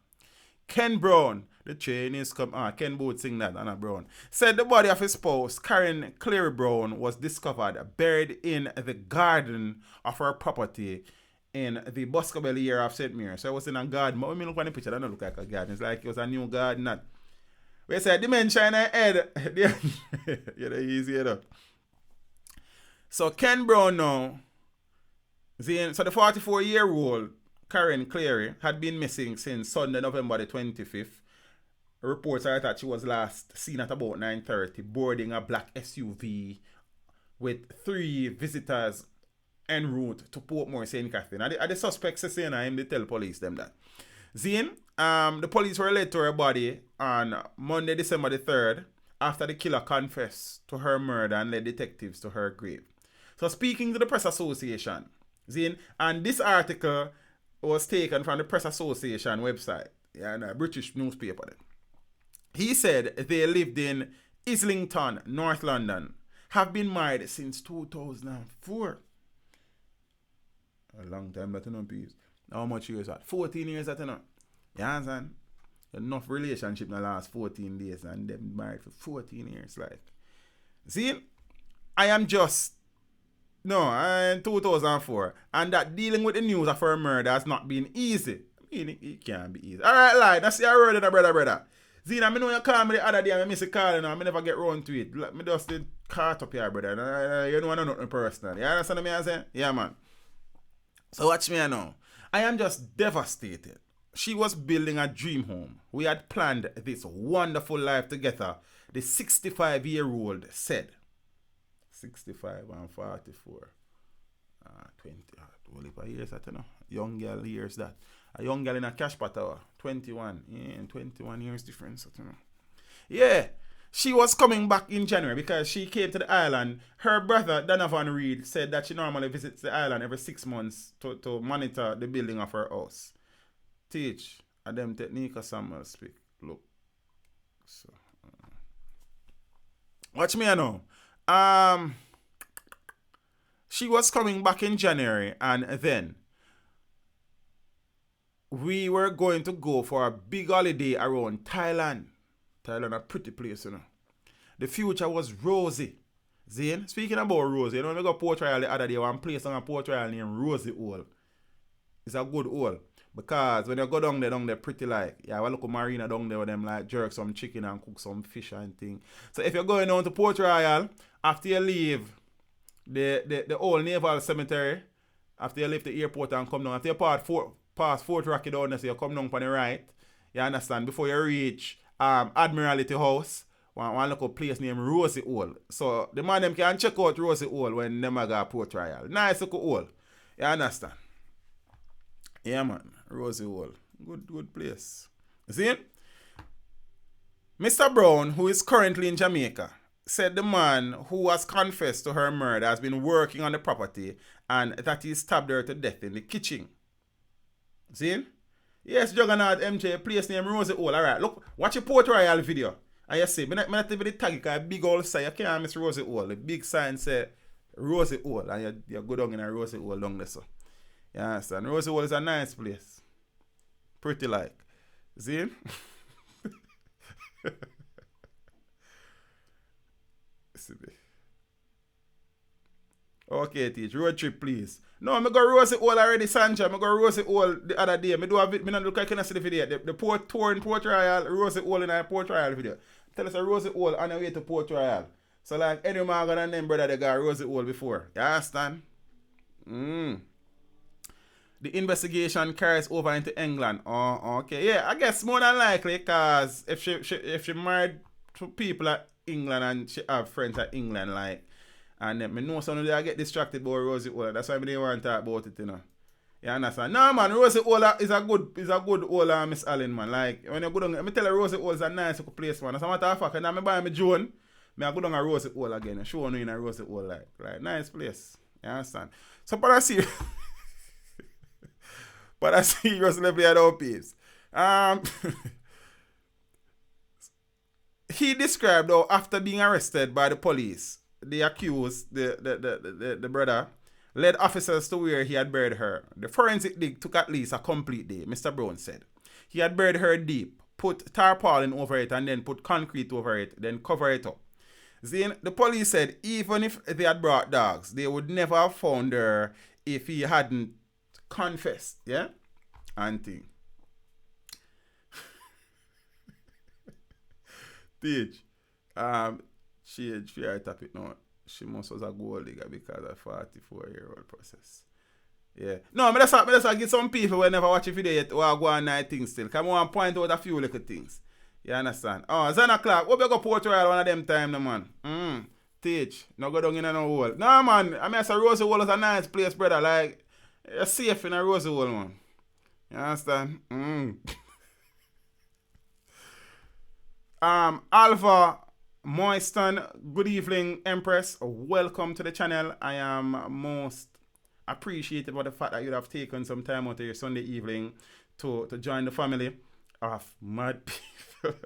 Ken Brown, the train is come. Ken Booth sing that, Anna Brown. Said the body of his spouse, Karen Cleary Brown, was discovered buried in the garden of her property in the Boscobel area of St. Mary. So I was in a garden. But when I look at the picture, that don't look like a garden. It's like it was a new garden. That. We said dementia in her head. Yeah, the easy enough. So Ken Brown now, so the 44-year-old Karen Cleary had been missing since Sunday, November the 25th. Reports are that she was last seen at about 9:30 boarding a black SUV with 3 visitors en route to Portmore, St. Catherine. And the suspects are saying him, they tell police them that. The police were led to her body on Monday, December the 3rd, after the killer confessed to her murder and led detectives to her grave. So speaking to the Press Association, and this article was taken from the Press Association website, and a British newspaper. He said they lived in Islington, North London, have been married since 2004. A long time, but you know, please. How much years that? 14 years that, you know. You understand? Enough relationship in the last 14 days and them married for 14 years. Like, I am just, no, in 2004. And that dealing with the news of her murder has not been easy. I mean, it can't be easy. Alright, like, that's the word of the brother. I mean, you call me the other day, I miss a call, and I never get round to it. Like, me just did caught up here, brother. You don't want to know nothing personal. You understand what I'm saying? Yeah, man. So watch me now. I am just devastated. She was building a dream home. We had planned this wonderful life together, the 65-year-old said. 65 and 44. 20. Only for years that, you know. Young girl years that. A young girl in a cash tower. 21. Yeah, 21 years difference, you know. Yeah. She was coming back in January because she came to the island. Her brother, Donovan Reed, said that she normally visits the island every 6 months to monitor the building of her house. Teach a them technique or Samuel speak. Look. So watch me now. She was coming back in January and then we were going to go for a big holiday around Thailand. Thailand a pretty place, you know. The future was rosy. Zane, speaking about rosy, you know, we got Port Royal the other day, one place on a Port Royal named Rosy Hole. It's a good hole. Because when you go down there pretty like, yeah, we look at marina down there with them like jerk some chicken and cook some fish and thing. So if you're going down to Port Royal, after you leave the old naval cemetery, after you leave the airport and come down, after you pass Fort Rocky down there, so you come down on the right, you understand, before you reach Admiralty House, one local place named Rosy Hole. So the man them can check out Rosy Hole when them go Port Royal. Nice little hole. You understand? Yeah, man. Rosy Hole. Good place. See? Mr. Brown, who is currently in Jamaica, said the man who has confessed to her murder has been working on the property and that he stabbed her to death in the kitchen. See? Yes, Juggernaut MJ, place name Rosy Hole. Alright, look, watch your Port Royal video. And you see, I'm not even the tag because a big old sign, you can't miss Rosy Hole. The big sign say Rosy Hole and you go down in a Rosy Hole down there, so. You understand? Rosy Hole is a nice place. Pretty like. See? Okay, teach. Road trip, please. No, I go Rosy Hole already, Sancha. I go Rosy Hole the other day. I do a video. I look like I can see the video. The port tour in Port Royal, Rosy Hole in a Port Royal video. Tell us a Rosy Hole on the way to Port Royal. So like any man gonna name brother they got Rosy Hole before. You understand? The investigation carries over into England. Oh, okay. Yeah, I guess more than likely because if she married to people at England and she have friends at England, like, and then I know some of them get distracted about Rosy Hole. That's why I didn't want to talk about it, you know. You understand? No, man, Rosy Hole is a good hole, Miss Allen, man. Like, when you go down, let me tell you, Rosy Hole is a nice place, man. As a matter of fact, and I buy me Joan, I go down a Rosy Hole again. Show you in a Rosy Hole, like, nice place. You understand? So, but I see... But I seriously play at our pace. he described how after being arrested by the police, the accused, the brother, led officers to where he had buried her. The forensic dig took at least a complete day, Mr. Brown said. He had buried her deep, put tarpaulin over it, and then put concrete over it, then cover it up. Then the police said even if they had brought dogs, they would never have found her if he hadn't confessed. Yeah? Auntie. Teach. She had topic now. She must was a gold digger because of 44-year-old process. Yeah. No, but that's get some people who never watch a video yet or go on night things still. Come on, point out a few little things. You understand? Oh, Zana Clark, what you go Port Royal one of them time, no man? Teach. No go down in no hole. No man, I mean, Rosy Hole is a nice place, brother. Like, you're safe in a Rosy Hole, man. You understand? Alva Moiston, good evening, Empress. Welcome to the channel. I am most appreciative of the fact that you have taken some time out of your Sunday evening to join the family of mad people.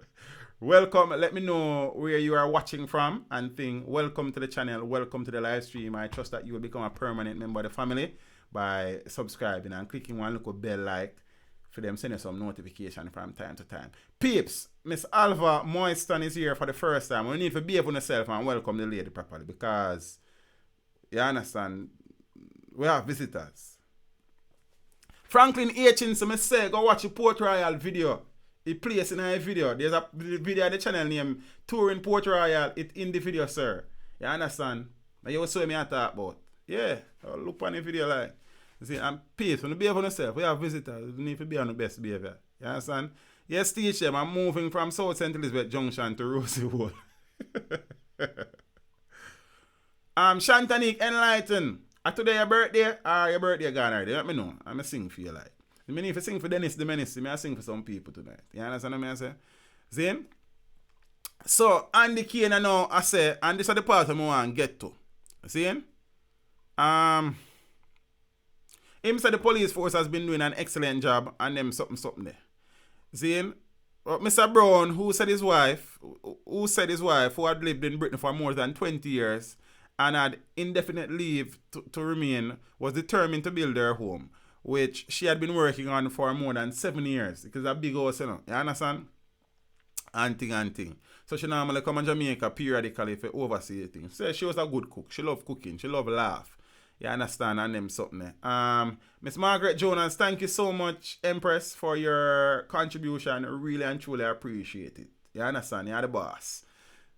Welcome. Let me know where you are watching from and thing. Welcome to the channel. Welcome to the live stream. I trust that you will become a permanent member of the family by subscribing and clicking one little bell like for them send you some notification from time to time. Peeps, Miss Alva Moiston is here for the first time. We need to behave on yourself and welcome the lady properly because you understand we have visitors. Franklin Hitchinson say go watch the Port Royal video. He plays in a video. There's a video on the channel named Touring Port Royal. It's in the video, sir. You understand? Now you saw me I talk about. Yeah. Look on the video like. You see, I'm peace. When you behave on yourself, we have visitors. You need to be on the best behavior. You understand? Yes, teacher, I'm moving from South St. Elizabeth Junction to Rosy Hole. Shantanique Enlighten. Today your birthday or your birthday gone already? Let me know. I'm sing for you like. I mean, if you sing for Dennis the Menace, I sing for some people tonight. You understand what I say? Zane? So, Andy Kane I know I say, and this is the part I want to get to. See? Him said the police force has been doing an excellent job and them something there. See? Mr. Brown, who said his wife, who had lived in Britain for more than 20 years and had indefinite leave to remain, was determined to build her home, which she had been working on for more than 7 years. Because it's a big house, you know. You understand? And thing. So she normally come to Jamaica periodically for oversee things. So she was a good cook. She loved cooking. She loved laugh. You understand? And them something there. Miss Margaret Jonas, thank you so much, Empress, for your contribution. Really and truly appreciate it. You understand? You're the boss.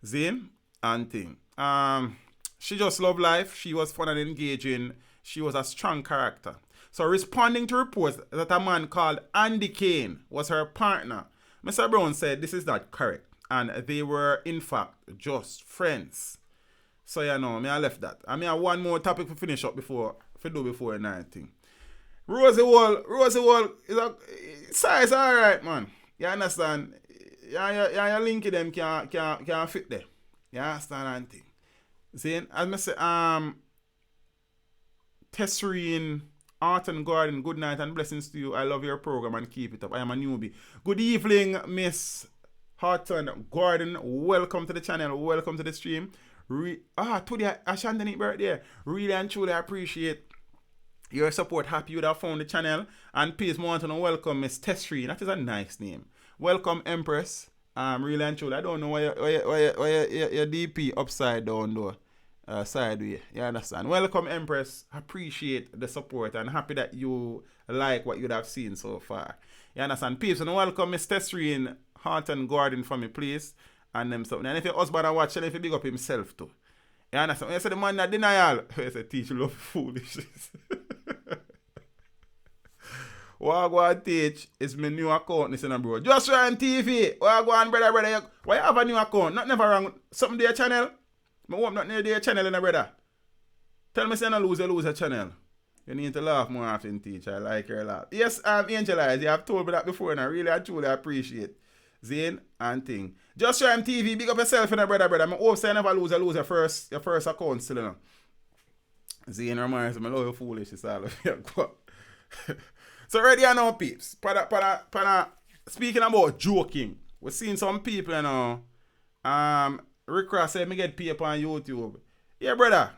Zane and thing. She just loved life. She was fun and engaging. She was a strong character. So responding to reports that a man called Andy Kane was her partner, Mr. Brown said this is not correct. And they were, in fact, just friends. So, you know, I left that. I have one more topic to finish up before 9. Rosy Hole is a size alright, man. You understand? Your link them can fit there. You understand and thing. See, as I say, Tesserine, Art and Garden, good night and blessings to you. I love your program and keep it up. I am a newbie. Good evening, Miss Horton Gordon. Welcome to the channel. Welcome to the stream. Today Ashanti birthday. Really and truly appreciate your support. Happy you have found the channel. And please want to welcome Miss Tesserine. That is a nice name. Welcome, Empress. Really and truly. I don't know why your DP upside down though. Sideways. You understand? Welcome, Empress. Appreciate the support and happy that you like what you have seen so far. You understand? Peeps, and welcome Miss Tesserine Horton Gordon for me, please. And them something. And if your husband are watching, if you big up himself too. You understand? When you say the man that denial, you say teach love foolishness. What I go and teach is my new account, listen, bro. Just run TV. What I go and brother. Why you have a new account? Not never wrong. Something their channel. I hope not near their channel, brother. Tell me say no lose a channel. You need to laugh more often, teach. I like your laugh. Yes, Angel Eyes, you have told me that before and I really and truly appreciate Zane and thing. Just show him TV, big up yourself, brother. I hope say never lose your first account still, you know. Zane reminds me, I love you foolish, it's all of you. So ready now, peeps. Speaking about joking, we're seeing some people, you know, Rick Ross said me get paid on YouTube. Yeah, brother.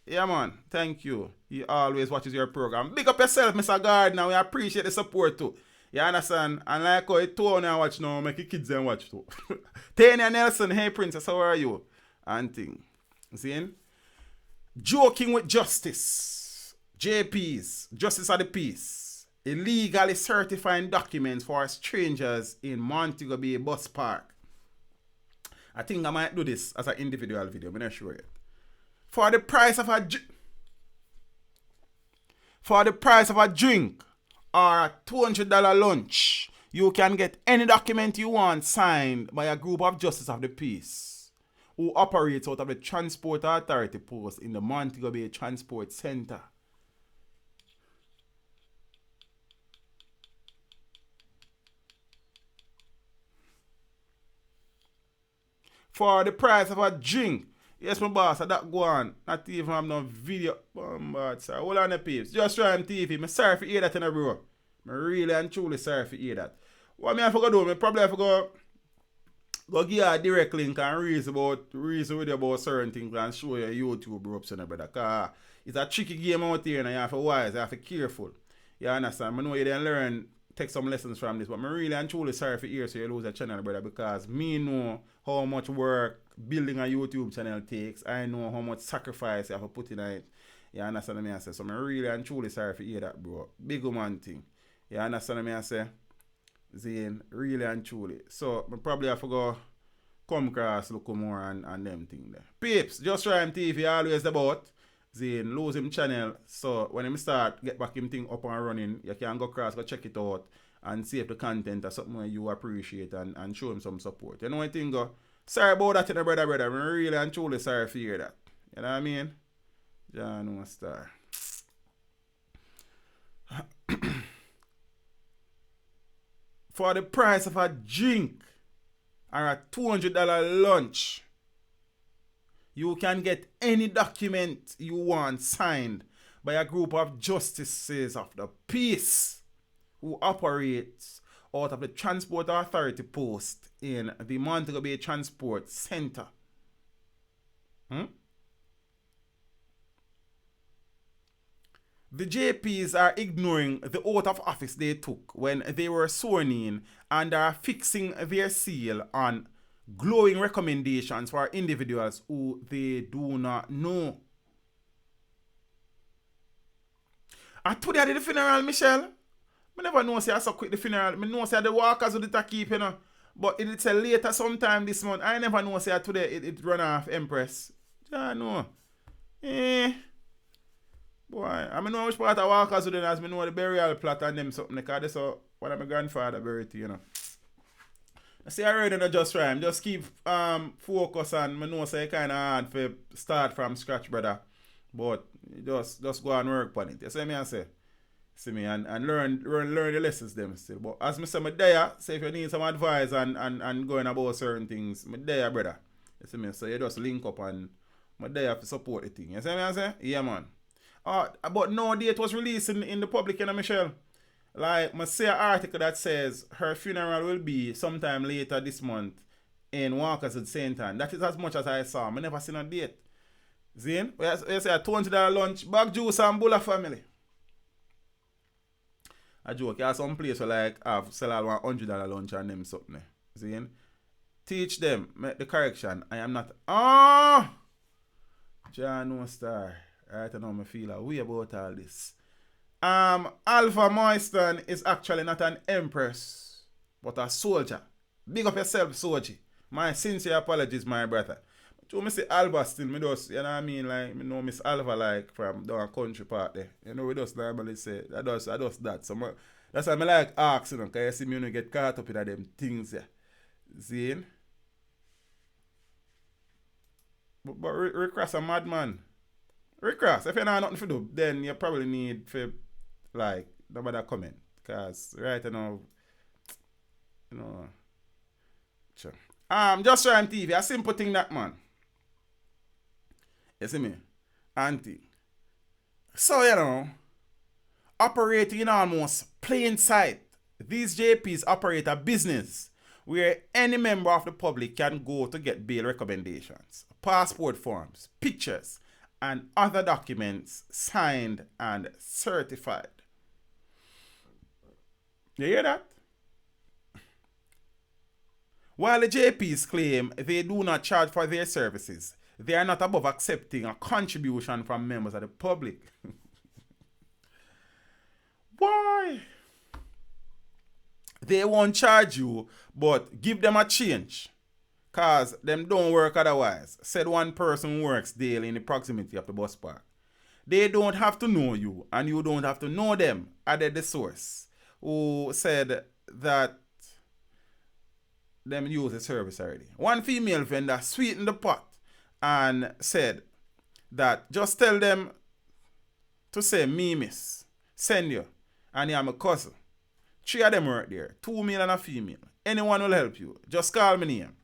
Yeah, man. Thank you. He always watches your program. Big up yourself, Mr. Gardner. We appreciate the support too. You understand? And like how it two now watch now, make your kids them watch too. Tanya Nelson, hey princess, how are you? And thing. Seeing? Joking with justice. JPs, Justice of the Peace. Illegally certifying documents for strangers in Montego Bay bus park. I think I might do this as an individual video. I'm not sure yet. For the price of a drink or a $200 lunch, you can get any document you want signed by a group of Justice of the Peace who operates out of the Transport Authority post in the Montego Bay Transport Center. For the price of a drink. Yes, my boss, that go on. Not even have no video. But sir, hold on the peeps. Just try on TV. I'm sorry for hear that in a bro. I'm really and truly sorry for hear that. What me I forgot do? Me probably have to go give you a direct link and reason with you about certain things and show you YouTube ropes and brother. Cause it's a tricky game out here and you have to wise, you have to be careful. You understand? I know you didn't learn, take some lessons from this, but I'm really and truly sorry for hear so you lose a channel, brother, because me know how much work building a YouTube channel takes. I know how much sacrifice you have to put in it. You understand what I say? So I'm really and truly sorry for hear that, bro. Big woman thing. You understand what I say? Zane, really and truly. So I probably have to go come across look more and them thing there. Peeps, just try him TV always about Zane lose him channel. So when him start get back him thing up and running, you can go across, go check it out and see if the content is something you appreciate and show him some support. You know what I think? Sorry about that, brother. I'm really and truly sorry for hear that. You know what I mean? John no star. For the price of a drink or a $200 lunch, you can get any document you want signed by a group of justices of the peace who operates out of the Transport Authority post in the Montego Bay Transport Center. The JPs are ignoring the oath of office they took when they were sworn in and are fixing their seal on glowing recommendations for individuals who they do not know. I told you I did the funeral, Michelle. I never know say I so quick the funeral. I know say the walkers with the keep, you know. But it say later sometime this month. I never know say today it run off Empress. I know. Boy, I know which part of walkers with them as I know the burial plot and them something because that's one of my grandfather buried, you know. I see I read it just rhyme. Just keep focus on I know say kinda hard for start from scratch, brother. But just go and work on it. You see me I say? See me and learn the lessons them still. But as I say, I'm there, say if you need some advice and going about certain things, I'm there, brother. You see me? So you just link up and I'm there to support the thing. You see me I say? Yeah, man. But no date was released in the public, you know, Michelle. Like, I see an article that says her funeral will be sometime later this month in Walkers at St. Anne. That is as much as I saw. I never seen a date. Zane, you say a $20 lunch, bag juice and bulla family. A joke, you have some place where like have sell out $100 lunch and them something. Zane, teach them, make the correction. I am not. John no star. Right now I feel a way about all this. Alpha Moiston is actually not an empress, but a soldier. Big up yourself, soldier. My sincere apologies, my brother. So I say Alva still, me just, you know what I mean, like, me know Miss Alva like from down country part there. You know, we just normally say, I just that. So that's why I like asking them, because you see me when you get caught up in them things, yeah. See? But Rick Ross a madman. Rick Ross, if you don't have nothing to do, then you probably need to, like, nobody comment. Because right now, you know, sure. Just try on TV, a simple thing that, man. You see me? Auntie. So, you know, operating in almost plain sight, these JPs operate a business where any member of the public can go to get bail recommendations, passport forms, pictures, and other documents signed and certified. You hear that? While the JPs claim they do not charge for their services, they are not above accepting a contribution from members of the public. Why? They won't charge you, but give them a change. Cause them don't work otherwise, said one person who works daily in the proximity of the bus park. They don't have to know you, and you don't have to know them, added the source, who said that them use the service already. One female vendor sweetened the pot and said that just tell them to say me miss, send you, and I'm a cousin. 3 of them work there, 2 male and a female. Anyone will help you. Just call me name.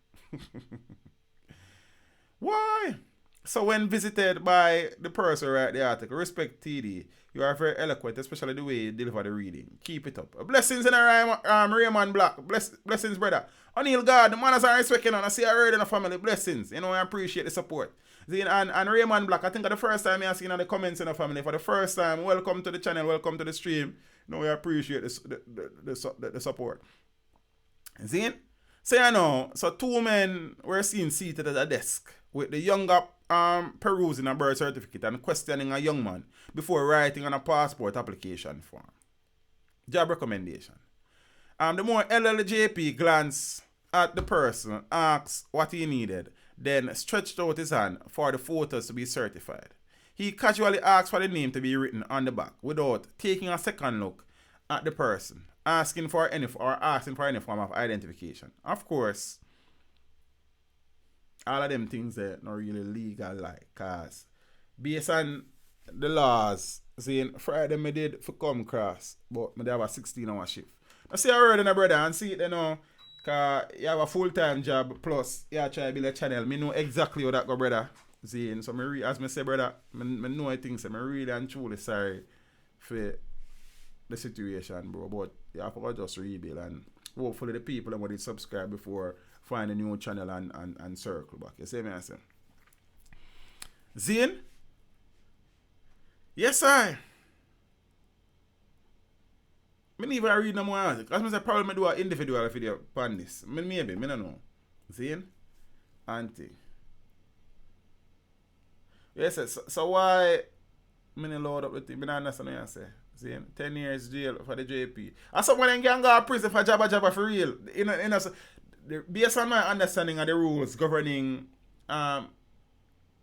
Why? So when visited by the person who wrote the article, respect TD, you are very eloquent, especially the way you deliver the reading. Keep it up. Blessings in a Raymond Black. Blessings, brother. O'Neil God, the manners are respecting and I see I heard in the family. Blessings. You know, I appreciate the support. And Raymond Black, I think the first time I seen in the comments in the family, for the first time, welcome to the channel, welcome to the stream. You know, we appreciate the support. See? So you know, so 2 men were seen seated at a desk with the younger perusing a birth certificate and questioning a young man before writing on a passport application form. Job recommendation. The more LLJP glanced at the person, asked what he needed, then stretched out his hand for the photos to be certified. He casually asked for the name to be written on the back without taking a second look at the person, asking for any form of identification. Of course, all of them things are not really legal, like, cause based on the laws, saying Friday me did for come cross, but me have a 16-hour shift. I see I heard in a brother and see it, you know, cause you have a full-time job plus you try to build a channel. Me know exactly how that go, brother. See, so as me say, brother, me know things. So me really and truly sorry for the situation, bro. But you have to just rebuild, and hopefully the people that want to subscribe before find a new channel and circle back. You see me, I say? Zane? Yes, I. Me never read no more answer. Because I probably do an individual video on this. Maybe, I don't know. Zane? Auntie. Yes, so why me load up the thing? I don't understand what you say. See, 10 years jail for the JP. And someone can go to prison for jabba for real. Based on my understanding of the rules governing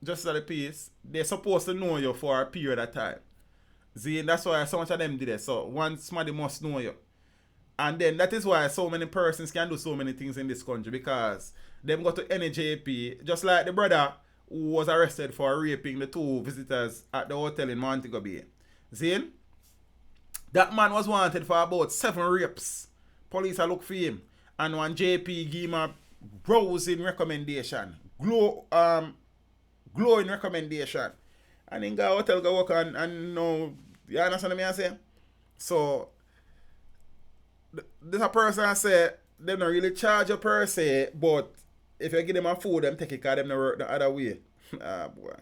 justice of the peace, they're supposed to know you for a period of time. See, that's why so much of them did it. So one somebody must know you. And then that is why so many persons can do so many things in this country, because them go to any JP, just like the brother who was arrested for raping the 2 visitors at the hotel in Montego Bay. See? That man was wanted for about 7 rapes. Police are look for him. And when JP gave him a browsing recommendation, glowing recommendation. And in the hotel go work and no, you understand what I say? So this a person I say they don't really charge you per se, but if you give them a food, them take it because them not work the other way. Ah boy.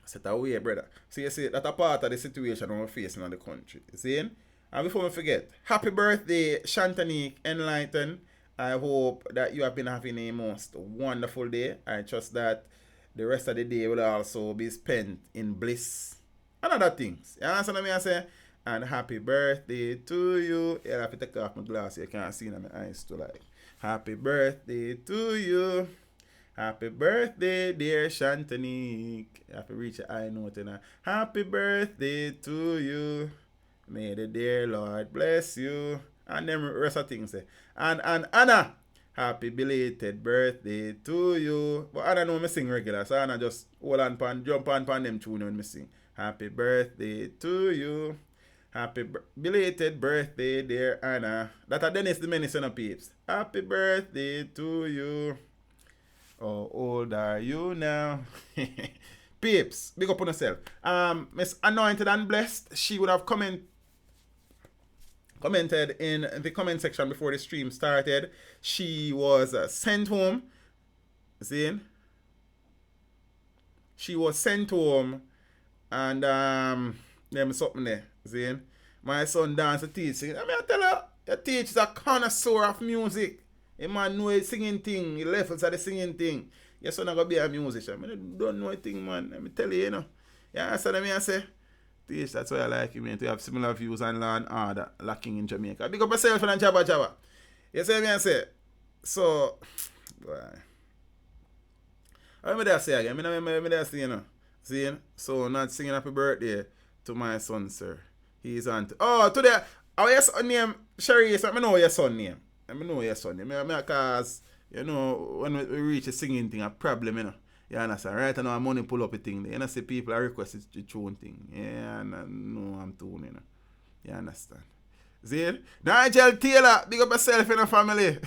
Set away, brother. So you see, that's a part of the situation we're facing in the country. You see? And before we forget, happy birthday, Shantanique Enlighten. I hope that you have been having a most wonderful day. I trust that the rest of the day will also be spent in bliss and other things. You understand what I say? And happy birthday to you. Yeah, I have to take off my glasses. You can't see in my eyes too, like. Happy birthday to you. Happy birthday, dear Shantanique. You have to reach your eye note now. Happy birthday to you. May the dear Lord bless you. And then rest of things. And Anna, happy belated birthday to you. But Anna know me sing regular, so Anna just hold on pan, jump on them tune when me sing. Happy birthday to you. Happy belated birthday, dear Anna. That a Dennis the Menace and peeps. Happy birthday to you. How old are you now? Peeps, big up on yourself. Miss Anointed and Blessed, she would have comment commented in the comment section before the stream started. She was sent home. See? She was sent home and them something there. See? My son dance to teach. I mean, I tell her, the teacher is a connoisseur of music. A man know his singing thing, he levels of the singing thing. Your son not gonna be a musician. I don't know a thing, man. Let me tell you, you know. Yeah, so I say, teach, that's why I like you, man. To have similar views on law and order, lacking in Jamaica. Big up yourself and Jabba Jabba. You see me I say? So, boy. What am I say again? I say, you know. See? So, not singing happy birthday to my son, sir. He's on. Oh, today. Oh, your son name, Sherry. I know your son name. I know your son name. Because, you know, when we reach a singing thing, a problem, you know. You understand? Right now, money pull up a thing. You know, see people are requesting the tune thing. Yeah, and I know I'm tuning, you know. You understand? See? Nigel Taylor, big up yourself in the family.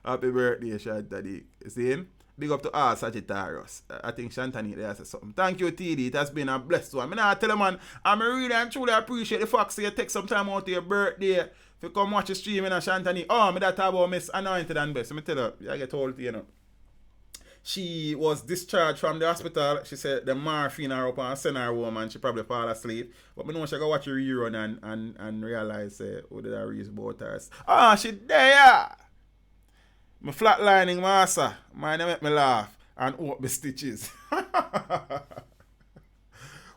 Happy birthday, Shantani. See? Big up to all Sagittarius. I think Shantani there says something. Thank you, TD. It has been a blessed one. I tell you, man, I really and truly appreciate the fact that you take some time out of your birthday to come watch the stream in Shantani. Oh, me that talk about Miss Anointed and Best. Let me tell you, I get told, you know. She was discharged from the hospital. She said the morphine her up and send her home and she probably fall asleep. But I know she go watch a rerun and realize who did I read about her. Ah, she there. My flatlining master. Mine make me laugh and open the stitches.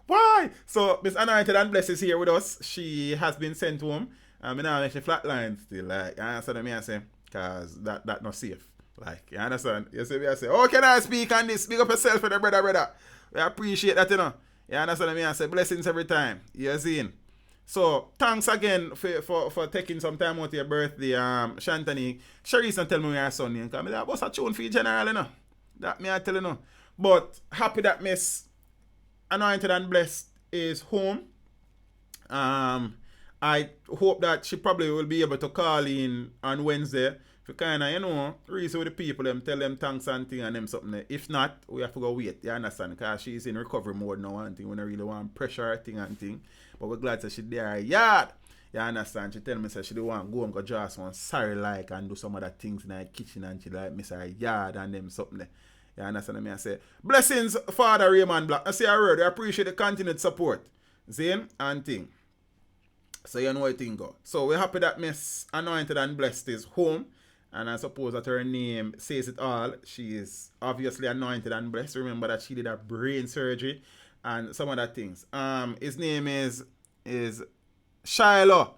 Why? So Miss Anointed and Bless is here with us. She has been sent home. I now make she flatline still. Like, you understand what I say? Because that not safe. Like, you understand? You see me I say, oh, can I speak on this? Big up yourself for the brother. We appreciate that, you know. You understand me I say? Blessings every time. You see? So, thanks again for taking some time out of your birthday, Shantani. Sharice and tell me where your son is. Because I was a tune for you general, you know. That me I tell you, know. But, happy that Miss Anointed and Blessed is home. I hope that she probably will be able to call in on Wednesday. For kind of, you know, reason with the people, them tell them thanks and thing and them something. If not, we have to go wait, you understand? Because she's in recovery mode now and thing. We don't really want pressure her thing and thing. But we're glad that she's there. Yeah, you understand? She tell me that she don't want to go and go just one sorry like and do some other things in her kitchen and she like miss her yard and them something. You understand me? I say, blessings, Father Raymond Black. I say a word, I appreciate the continued support. Zane and thing. So you know what thing go. So we're happy that Miss Anointed and Blessed is home. And I suppose that her name says it all. She is obviously anointed and blessed. Remember that she did a brain surgery and some other things. His name is Shiloh.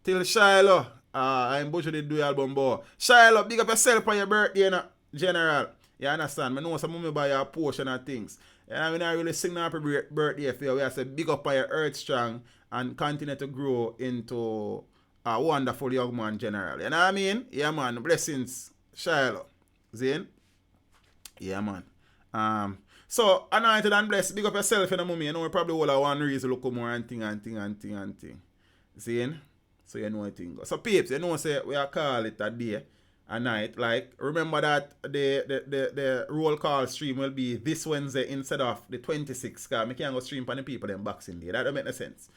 Till Shiloh. I'm butcher did do the album boy. Shiloh, big up yourself on your birthday, you know, General. You understand? I know some of me buy your Portia and things. And I mean, I really sing happy birthday for you. We have to big up on your earth strong and continue to grow into a wonderful young man general. You know what I mean? Yeah, man. Blessings, Shiloh. Zane? Yeah, man. So, Anointed and Blessed, big up yourself in the moment. You know, we probably all have one reason to look more and thing. Zane? So, you know what thing go. So, peeps, you know, say we are call it a day, a night. Like, remember that the roll call stream will be this Wednesday instead of the 26th. Because I can't go stream for the people in Boxing Day. That don't make no sense.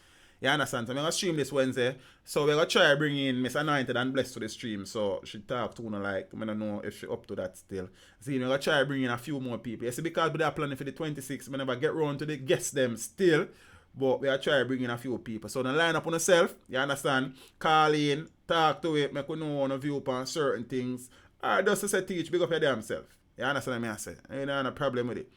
You understand? So I'm going to stream this Wednesday. So we're going to try bring in Miss Anointed and Blessed to the stream. So she talk to me like, I don't know if she up to that still. So we're going to try bring in a few more people. You see, because we are planning for the 26th, we never get around to the guests them still. But we are trying bring in a few people. So then line up on yourself. You understand? Call in, talk to it, make you know on a view upon certain things. Or just to say teach, big up your damn self. You understand what I say? I don't have a problem with it.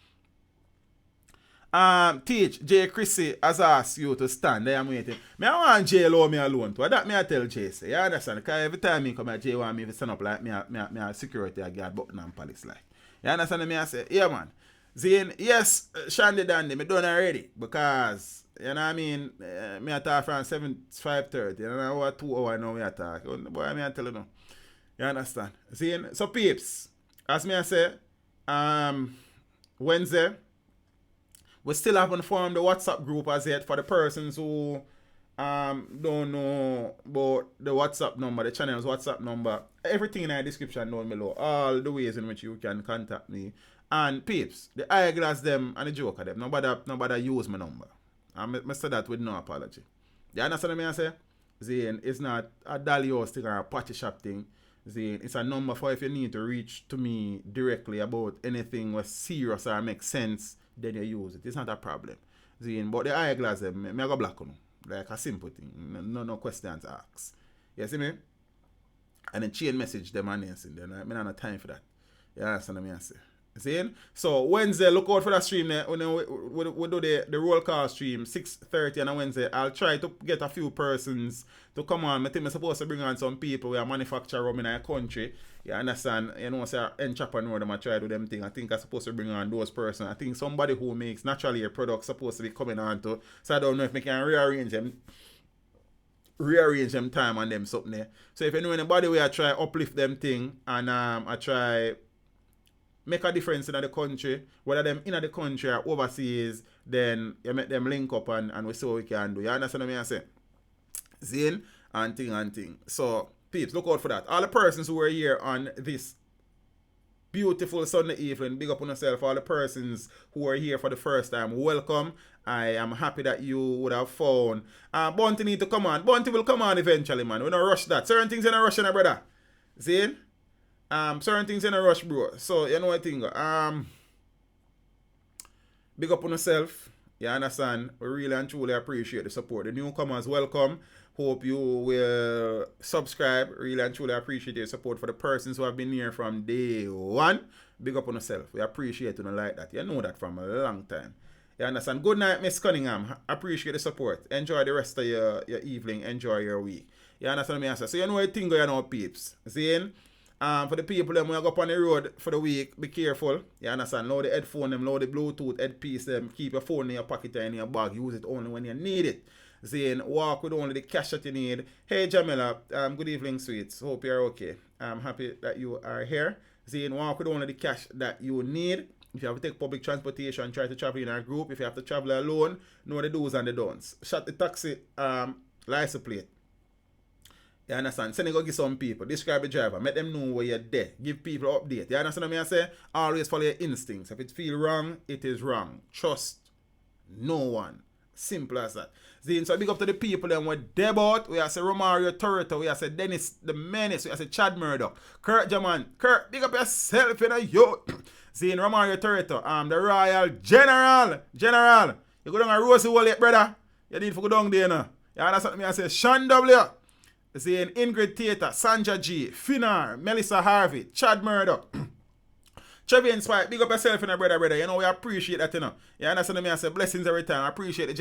Teach, Jay Chrissy has asked you to stand. I am waiting. I want Jay allow me alone too. That me I tell Jay say. You understand? Because every time he come here, Jay want me to stand up like me a security guard button and police like. You understand me I say? Yeah, man. Zane, yes, Shandy Dandy, me done already. Because, you know what I mean? Me I talk from 5:30. You know what 2 hours now me I talk. Boy, me I tell you now. You understand? Zane, so peeps, as me I say, Wednesday, we still haven't formed the WhatsApp group as yet for the persons who don't know about the WhatsApp number, the channel's WhatsApp number. Everything in the description down below. All the ways in which you can contact me. And peeps, the eyeglass them and the joker them. Nobody use my number. I say that with no apology. You understand what I say? Zane, it's not a dolly house thing or a party shop thing. Zane, it's a number for if you need to reach to me directly about anything was serious or make sense, then you use it. It's not a problem. Zane, but the eyeglass, me I go black on. Like a simple thing. No questions asked. You see me? And then chain message them and then I don't have time for that. You understand what I say? See? So Wednesday, look out for that stream there. When we do the roll call stream, 6:30 on a Wednesday. I'll try to get a few persons to come on. I think I'm supposed to bring on some people who are manufacturer rum in our country. You understand? You know, say entrepreneur them I try to do them thing. I think I'm supposed to bring on those persons. I think somebody who makes naturally a product supposed to be coming on to. So I don't know if we can rearrange them time and them something there. So if you know anybody where I try uplift them thing and I try make a difference in the country, whether them in the country or overseas, then you make them link up and we see what we can do. You understand what I say? Zine and thing. So peeps, look out for that. All the persons who are here on this beautiful Sunday evening, big up on yourself. All the persons who are here for the first time, welcome. I am happy that you would have found Bounty need to come on. Bounty will come on eventually, man. We don't rush that. Certain things in a rush, brother. See? Certain things in a rush, bro. So you know what I think. Big up on yourself. You understand? We really and truly appreciate the support. The newcomers, welcome. Hope you will subscribe. Really and truly appreciate your support. For the persons who have been here from day one, big up on yourself. We appreciate you like that. You know that from a long time. You understand? Good night, Miss Cunningham. Appreciate the support. Enjoy the rest of your evening. Enjoy your week. You understand me? So you know what I think, you know, peeps. See? For the people them when you go up on the road for the week, be careful. You understand? Load the headphone them, load the Bluetooth headpiece them. Keep your phone in your pocket or in your bag. Use it only when you need it. Zane, walk with only the cash that you need. Hey Jamila, good evening, sweets. Hope you're okay. I'm happy that you are here. Zane, walk with only the cash that you need. If you have to take public transportation, try to travel in a group. If you have to travel alone, know the do's and the don'ts. Shut the taxi license plate. You understand? Send it go give some people. Describe the driver. Make them know where you're there. Give people update. You understand what I say? Always follow your instincts. If it feel wrong, it is wrong. Trust no one. Simple as that. Zine, so big up to the people then with Debot. We have say Romario Toretto. We have say Dennis the Menace. We have say Chad Murdoch. Kurt Jaman. Kurt, big up yourself in a yo. Zine, Romario Toretto. The Royal General. You go down a Rosie Wallet, brother. You need to go down there now. You understand me? I say Sean W. Zine, Ingrid Theater, Sanja G, Finar, Melissa Harvey, Chad Murdoch. Trevian Spike, big up yourself in a brother. You know, we appreciate that, you know. You understand me? I say blessings every time. I appreciate the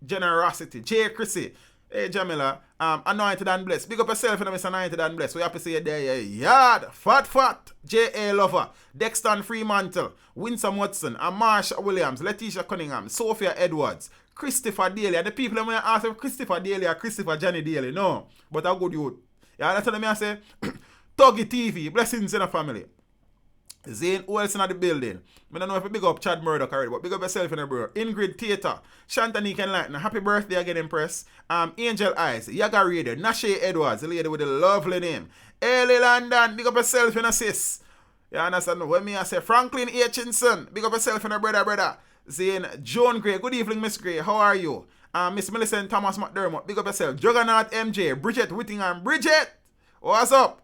generosity. Jay Chrissy. Hey, Jamila. Anointed and blessed. Big up yourself in a Miss Anointed and blessed. We have to say it there. Yard. Fat. J.A. Lover. Dexton Fremantle. Winsome Watson. Marsha Williams. Letitia Cunningham. Sophia Edwards. Christopher Daly. And the people that when I ask if Christopher Daly or Christopher Johnny Daly. No. But a good youth. You understand me? I say Tuggy TV. Blessings in the family. Zane, who else in the building? I don't know if you big up Chad Murdoch already, but big up yourself in the bro. Ingrid Theater, Shantanique Enlighten, happy birthday again, Impress. Angel Eyes, Yaga Raider, Nashe Edwards, the lady with the lovely name. Ellie London, big up yourself in a sis. You understand? When me I say Franklin Hitchinson, big up yourself in a brother. Zane, Joan Gray, good evening, Miss Gray, how are you? Miss Millicent Thomas McDermott, big up yourself. Juggernaut MJ, Bridget Whittingham, Bridget, what's up?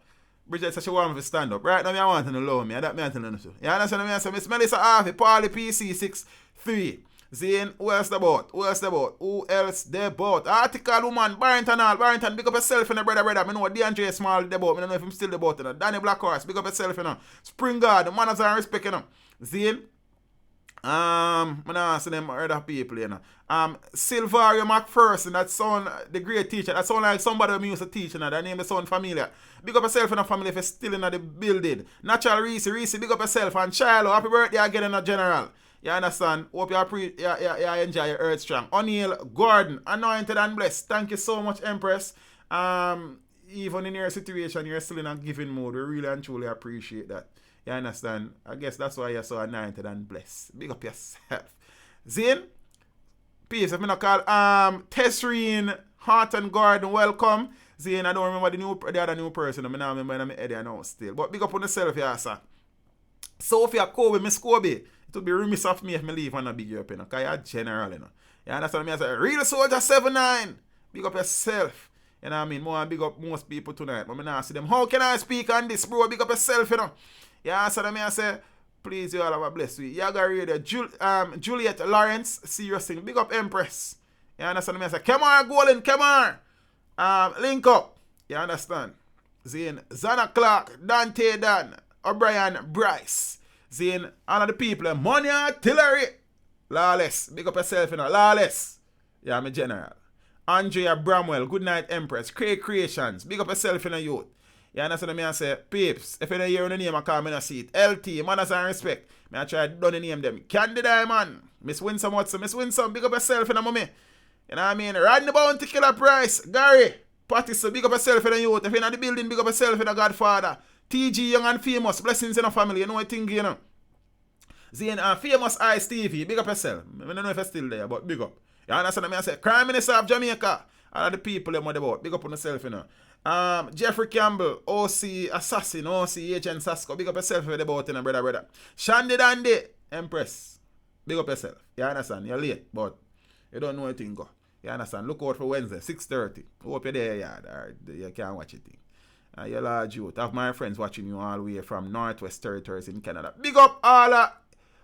Bridget said she want me to stand up. Right now, I want to know me. I don't want to know. You understand what I say? Miss Melissa Harvey, Paulie PC63. Zane, who else the about? Who else the about? Article woman, Barrington, big up yourself, you know, brother. I know DeAndre Small the about. I don't know if I'm still the about, you know. Danny Blackhorse, big up yourself, you know. Spring Guard, manners and respect, you know. Zane, I'm not asking them other people, you know. Silvario McPherson, that sound the great teacher. That sound like somebody who used to teach, you know. That name is sound familiar. Big up yourself in the family if you're still in the building. Natural Reese, big up yourself. And Shiloh, happy birthday again in the general. You understand? Hope you enjoy your Earth Strong. O'Neill Gordon, anointed and blessed. Thank you so much, Empress. Even in your situation, you're still in a giving mode. We really and truly appreciate that. You understand? I guess that's why you're so anointed and blessed. Big up yourself. Zane, peace. If I not call Tessreen Horton Gordon, welcome. Zane, I don't remember the other new person. I don't remember in my head now still. But big up on yourself, yeah, sir. Sophia Kobe, Miss Kobe. It would be remiss of me if I leave and I big you up, you know. Because you're general, you know. You understand me? I say, Real Soldier 79. Big up yourself. You know what I mean? More big up most people tonight. But I not see them. How can I speak on this, bro? Big up yourself, you know. Yeah, so I say, please, you all have a blessed week. Yaga Radio, Juliet Lawrence, see you sing. Big up Empress. You understand me? I say, come on, Golden, come on. Link up. You understand? Zane, Zana Clark, Dante Dan, O'Brien Bryce. Zane, all of the people, Money Artillery. Lawless. Big up yourself, you know. Lawless. Yeah, I'm a general. Andrea Bramwell, Good Night Empress, Craig Creations, big up yourself in a youth. You understand me? I say, peeps, if you don't hear the name, I call me in a seat. LT, manners and respect. I try to do the name them. Candy Diamond, Miss Winsome Watson, Miss Winsome, big up yourself in a mommy. You know what I mean? Rodney Bounty Killer Price, Gary, Pattis, big up yourself in a youth. If you're in the building, big up yourself in a Godfather. TG, Young and Famous, blessings in a family, you know what I think, you know. Zane, Famous Ice TV, big up yourself. I don't know if you're still there, but big up. You understand me? I say, Crime Minister of Jamaica. All of the people them what about. Big up on yourself, you know. Jeffrey Campbell, OC Assassin, OC Agent Sasko. Big up yourself for the about, you know, brother. Shandy Dandy, Empress. Big up yourself. You understand? You're late, but you don't know anything go. You understand? Look out for Wednesday, 6:30. Hope you're there, yeah. Or you can't watch it. You're large youth. I have my friends watching you all the way from Northwest Territories in Canada. Big up all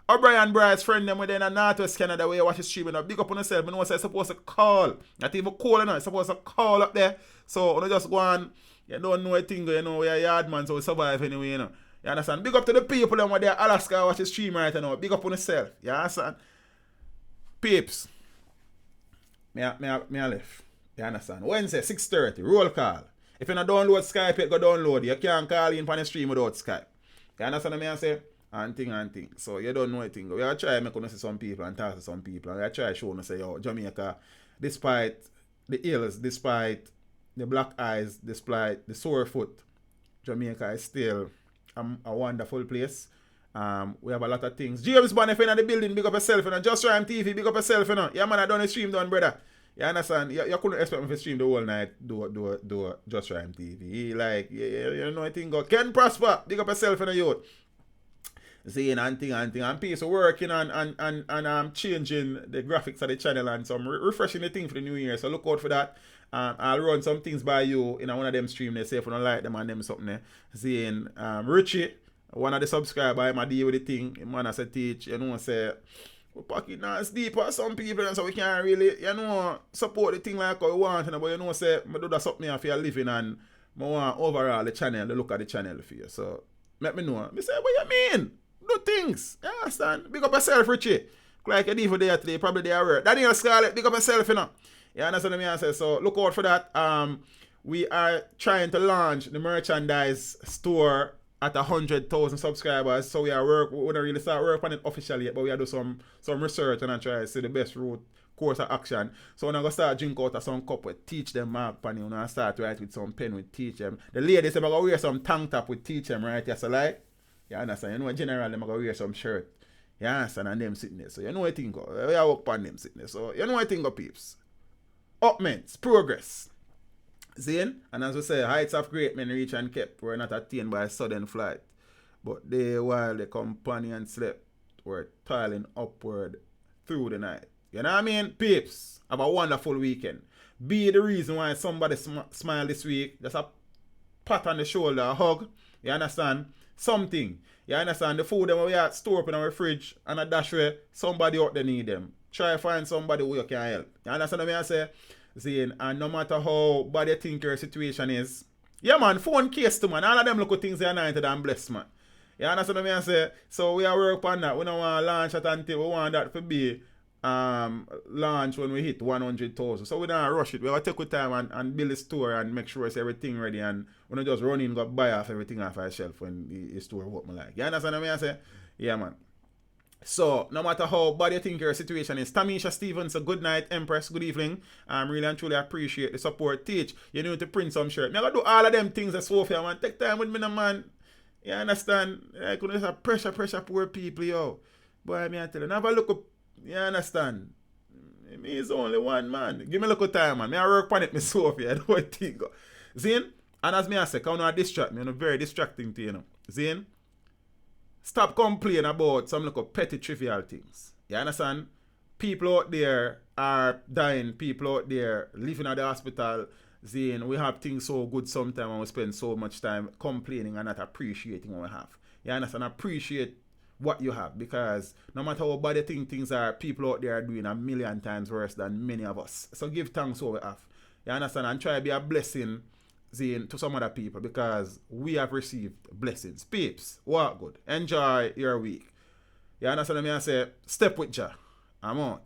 O'Brien Bryce friend them within Northwest Canada where you watch the streaming up. Big up on yourself. I know you're supposed to call. Not even calling now. You're supposed to call up there. So you just go on. You don't know a thing. You know we're a yard man, so we survive anyway, you know. You understand? Big up to the people them where they're Alaska watch the stream right now. Big up on yourself. You understand? Peeps. Me a left. You understand? Wednesday, 6:30. Roll call. If you don't download Skype, you go download. You can't call in on the stream without Skype. You understand what I say? And thing. So you don't know anything. We are trying to make see some people and talk to some people. And we are trying to show them say, yo, Jamaica, despite the ills, despite the black eyes, despite the sore foot, Jamaica is still a wonderful place. We have a lot of things. James Bond, if you're in the building, big up yourself, you know. Just Rhyme TV, big up yourself, you know. Yeah, man, I done a stream done, brother. You understand? You couldn't expect me to stream the whole night, do Just Rhyme TV. Like, you know, I think, Ken Prosper, big up yourself, you know, youth. Saying and thing. And people working on changing the graphics of the channel and some refreshing the thing for the new year. So look out for that. I'll run some things by you in one of them streams. They say if you don't like them and them something there. Saying Richie, one of the subscribers, I deal with the thing. Man, I say teach, you know, say we pack it now. It's deeper some people and so we can't really, you know, support the thing like how we want, you know, but you know, say I do that something for your living and I want overall the channel, the look at the channel for you. So let me know. I say, what you mean? Do things. You understand? Big up yourself, Richie. Like you did for day today, probably they are work. Daniel Scarlett, big up yourself, you know. You understand what I say? So look out for that. We are trying to launch the merchandise store at 100,000 subscribers. So we don't really start work on it officially yet, but we are do some research and I try to see the best route course of action. So when I go start drink out of some cup with teach them map and you know start write with some pen with teach them. The ladies them go wear some tank top with teach them, right? Yes, so like you understand? You know, in general, them go wear some shirt. You understand? And them sitting there. So you know what I think of. We are work on them sitting there. So you know what I think of, peeps. Upments, progress. Zane, and as we say, heights of great men reach and kept were not attained by a sudden flight. But they, while the companion slept, were toiling upward through the night. You know what I mean? Peeps, have a wonderful weekend. Be the reason why somebody smile this week. Just a pat on the shoulder, a hug. You understand? Something. You understand? The food that we have store up in our fridge and a dash where somebody out there need them. Try to find somebody who you can help. You understand what I say? Zane, and no matter how bad you think your situation is, yeah man, phone case to man. All of them look at things they are anointed and blessed, man. You understand what I say? So we are work on that. We don't want to launch it until we want that to be launch when we hit 100,000. So we don't rush it. We have to take our time and build a store and make sure it's everything ready and we don't just run in and go buy off everything off our shelf when the store open like. You understand what I say? Yeah man. So, no matter how bad you think your situation is, Tamisha Stevens, a good night, Empress, good evening. I really and truly appreciate the support. Teach, you need to print some shirt. I'm going to do all of them things as Sophia, man. Take time with me, no, man. You understand? I couldn't have pressure, poor people, yo. Boy, I tell you, never look up. You understand? Me is only one, man. Give me a little time, man. I work on it, me Sophia. I don't think. Zane, and as me I say, come on, distract me. Very distracting to you, know. Zane, stop complaining about some little petty trivial things. You understand? People out there are dying. People out there living at the hospital. Zane, we have things so good sometimes and we spend so much time complaining and not appreciating what we have. You understand? Appreciate what you have, because no matter how bad you think things are, people out there are doing a million times worse than many of us. So give thanks for what we have. You understand? And try to be a blessing, Zane, to some other people, because we have received blessings. Peeps, walk good. Enjoy your week. You understand what I mean? I say, step with Jah. I'm out.